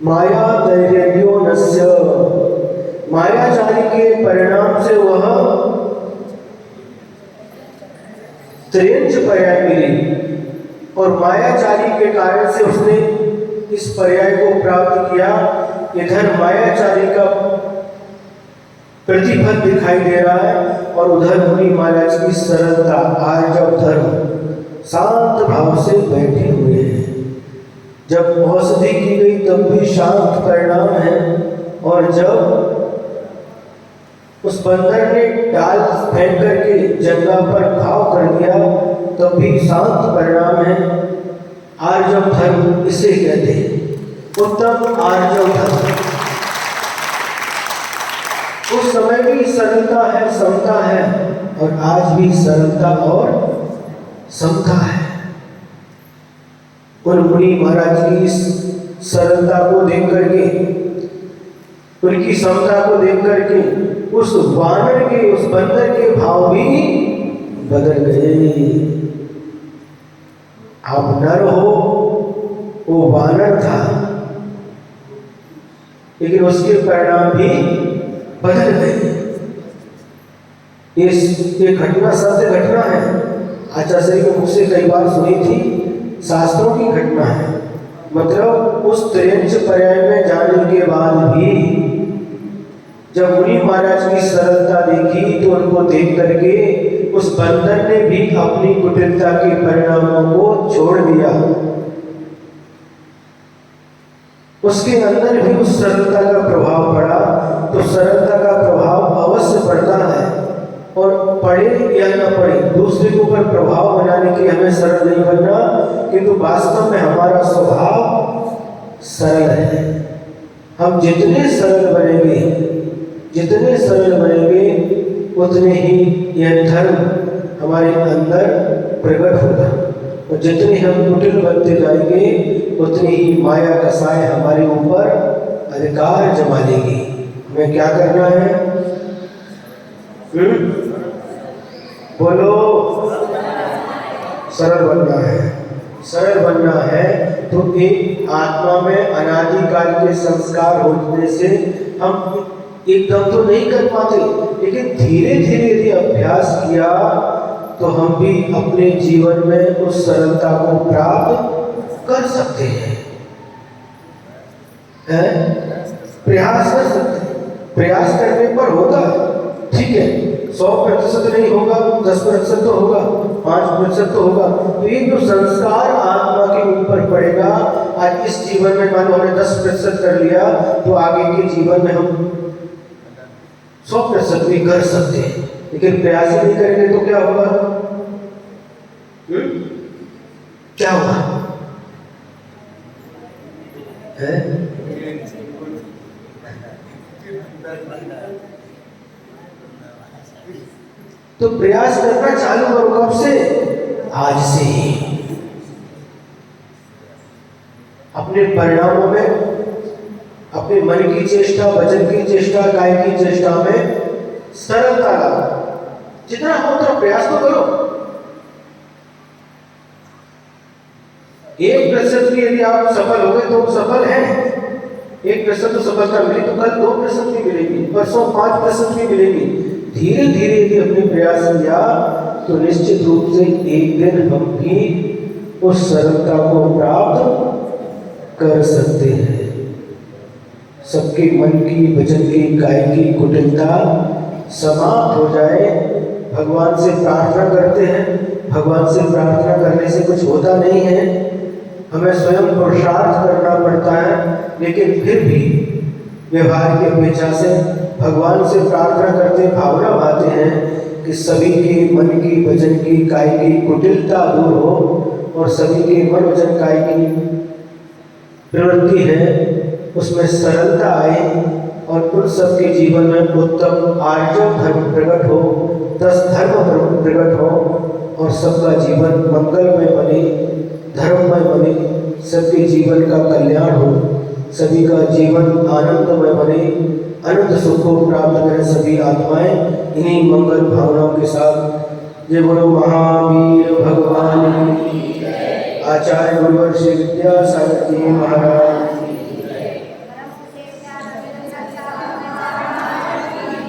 माया दैर्यो नस्य, मायाचारी के परिणाम से वह त्रेंच पर्याय मिली, और मायाचारी के कारण से उसने इस पर्याय को प्राप्त किया। इधर मायाचारी का प्रतिफल दिखाई दे रहा है, और उधर मुनि महाराज की सरलता, आर्जव धर्म, शांत भाव से बैठे हुए हैं। जब औषधि की गई तब भी शांत परिणाम है, और जब उस बंदर ने डाल फेंक करके जंगा पर घाव कर दिया तब भी शांत परिणाम है। आर्जव धर्म इसे कहते हैं, उत्तम आर्जव धर्म। उस समय भी सरलता है, समता है, और आज भी सरलता और समता है। उन मुनि महाराज की इस सरलता को देख करके, उनकी समता को देख करके उस वानर के, उस बंदर के भाव भी बदल गए। आप नर हो, वो वानर था, लेकिन उसके परिणाम भी बदल गए। ये घटना सत्य घटना है, आचार्य के मुख से कई बार सुनी थी, शास्त्रों की घटना है। मतलब उस त्रेंच पर्याय में जाने के बाद भी जब मुनि महाराज की सरलता देखी तो उनको देख करके उस बंदर ने भी अपनी कुटिलता के परिणामों को छोड़ दिया। उसके अंदर भी उस सरलता का प्रभाव पड़ा। तो सरलता का प्रभाव अवश्य पड़ता है, और पड़े या न पड़े, दूसरे के ऊपर प्रभाव बनाने के लिए हमें सरल नहीं बनना, किंतु वास्तव में हमारा स्वभाव सरल है। हम जितने सरल बनेंगे, जितने सरल बनेंगे, उतने ही यह धर्म हमारे अंदर प्रकट होगा, और जितने हम कुटिल बनते जाएंगे उतनी ही माया का साय हमारे ऊपर अधिकार जमा लेगी। हमें क्या करना है? बोलो, सरल बनना है। सरल बनना है तो एक आत्मा में अनादिकाल के संस्कार होने से हम एकदम तो नहीं कर पाते, लेकिन धीरे धीरे यदि अभ्यास किया तो हम भी अपने जीवन में उस सरलता को प्राप्त कर सकते हैं। प्रयास कर सकते हैं। प्रयास करने पर होगा, ठीक है, 100% नहीं होगा, 10% तो होगा, 5% तो होगा। तो ये जो संस्कार आत्मा के ऊपर पड़ेगा, आज इस जीवन में मान लो हमने 10% कर लिया, तो आगे के जीवन में हम 100% भी कर सकते हैं। लेकिन प्रयास ही नहीं करेंगे तो क्या होगा? क्या होगा? तो प्रयास करना चालू करो। कब से? आज से ही। अपने परिणामों में, अपने मन की चेष्टा, वचन की चेष्टा, काय की चेष्टा में सरलता लाओ। जितना हो उतना प्रयास तो करो। 1% भी यदि आप सफल हो गए तो सफल हैं। 1% तो सफलता मिली, तो कल 2% भी मिलेगी, परसों 5% भी मिलेगी। धीरे धीरे यदि हमने प्रयास किया तो निश्चित रूप से एक दिन हम भी उस सरलता को प्राप्त कर सकते हैं। सबके मन की, वचन की, काय की कुटिलता समाप्त हो जाए। भगवान से प्रार्थना करते हैं, भगवान से प्रार्थना करने से कुछ होता नहीं है, हमें स्वयं पुरुषार्थ करना पड़ता है। लेकिन फिर भी व्यवहार की अपेक्षा से भगवान से प्रार्थना करते भावना भाते हैं कि सभी के मन की वचन की काय की कुटिलता दूर हो और सभी के मन वचन काय की प्रवृत्ति है उसमें सरलता आए और उन सबके जीवन में उत्तम आर्य धर्म प्रकट हो, 10 धर्म प्रकट हो और सबका जीवन मंगलमय बने, धर्ममय बने, सबके जीवन का कल्याण हो, सभी का जीवन आनंदमय बने, अनंत सुख को प्राप्त करें सभी आत्माएं। इन्हीं मंगल भावनाओं के साथ जय बोलो महावीर भगवान की, आचार्य गुरुवर श्री विद्यासागर जी महाराज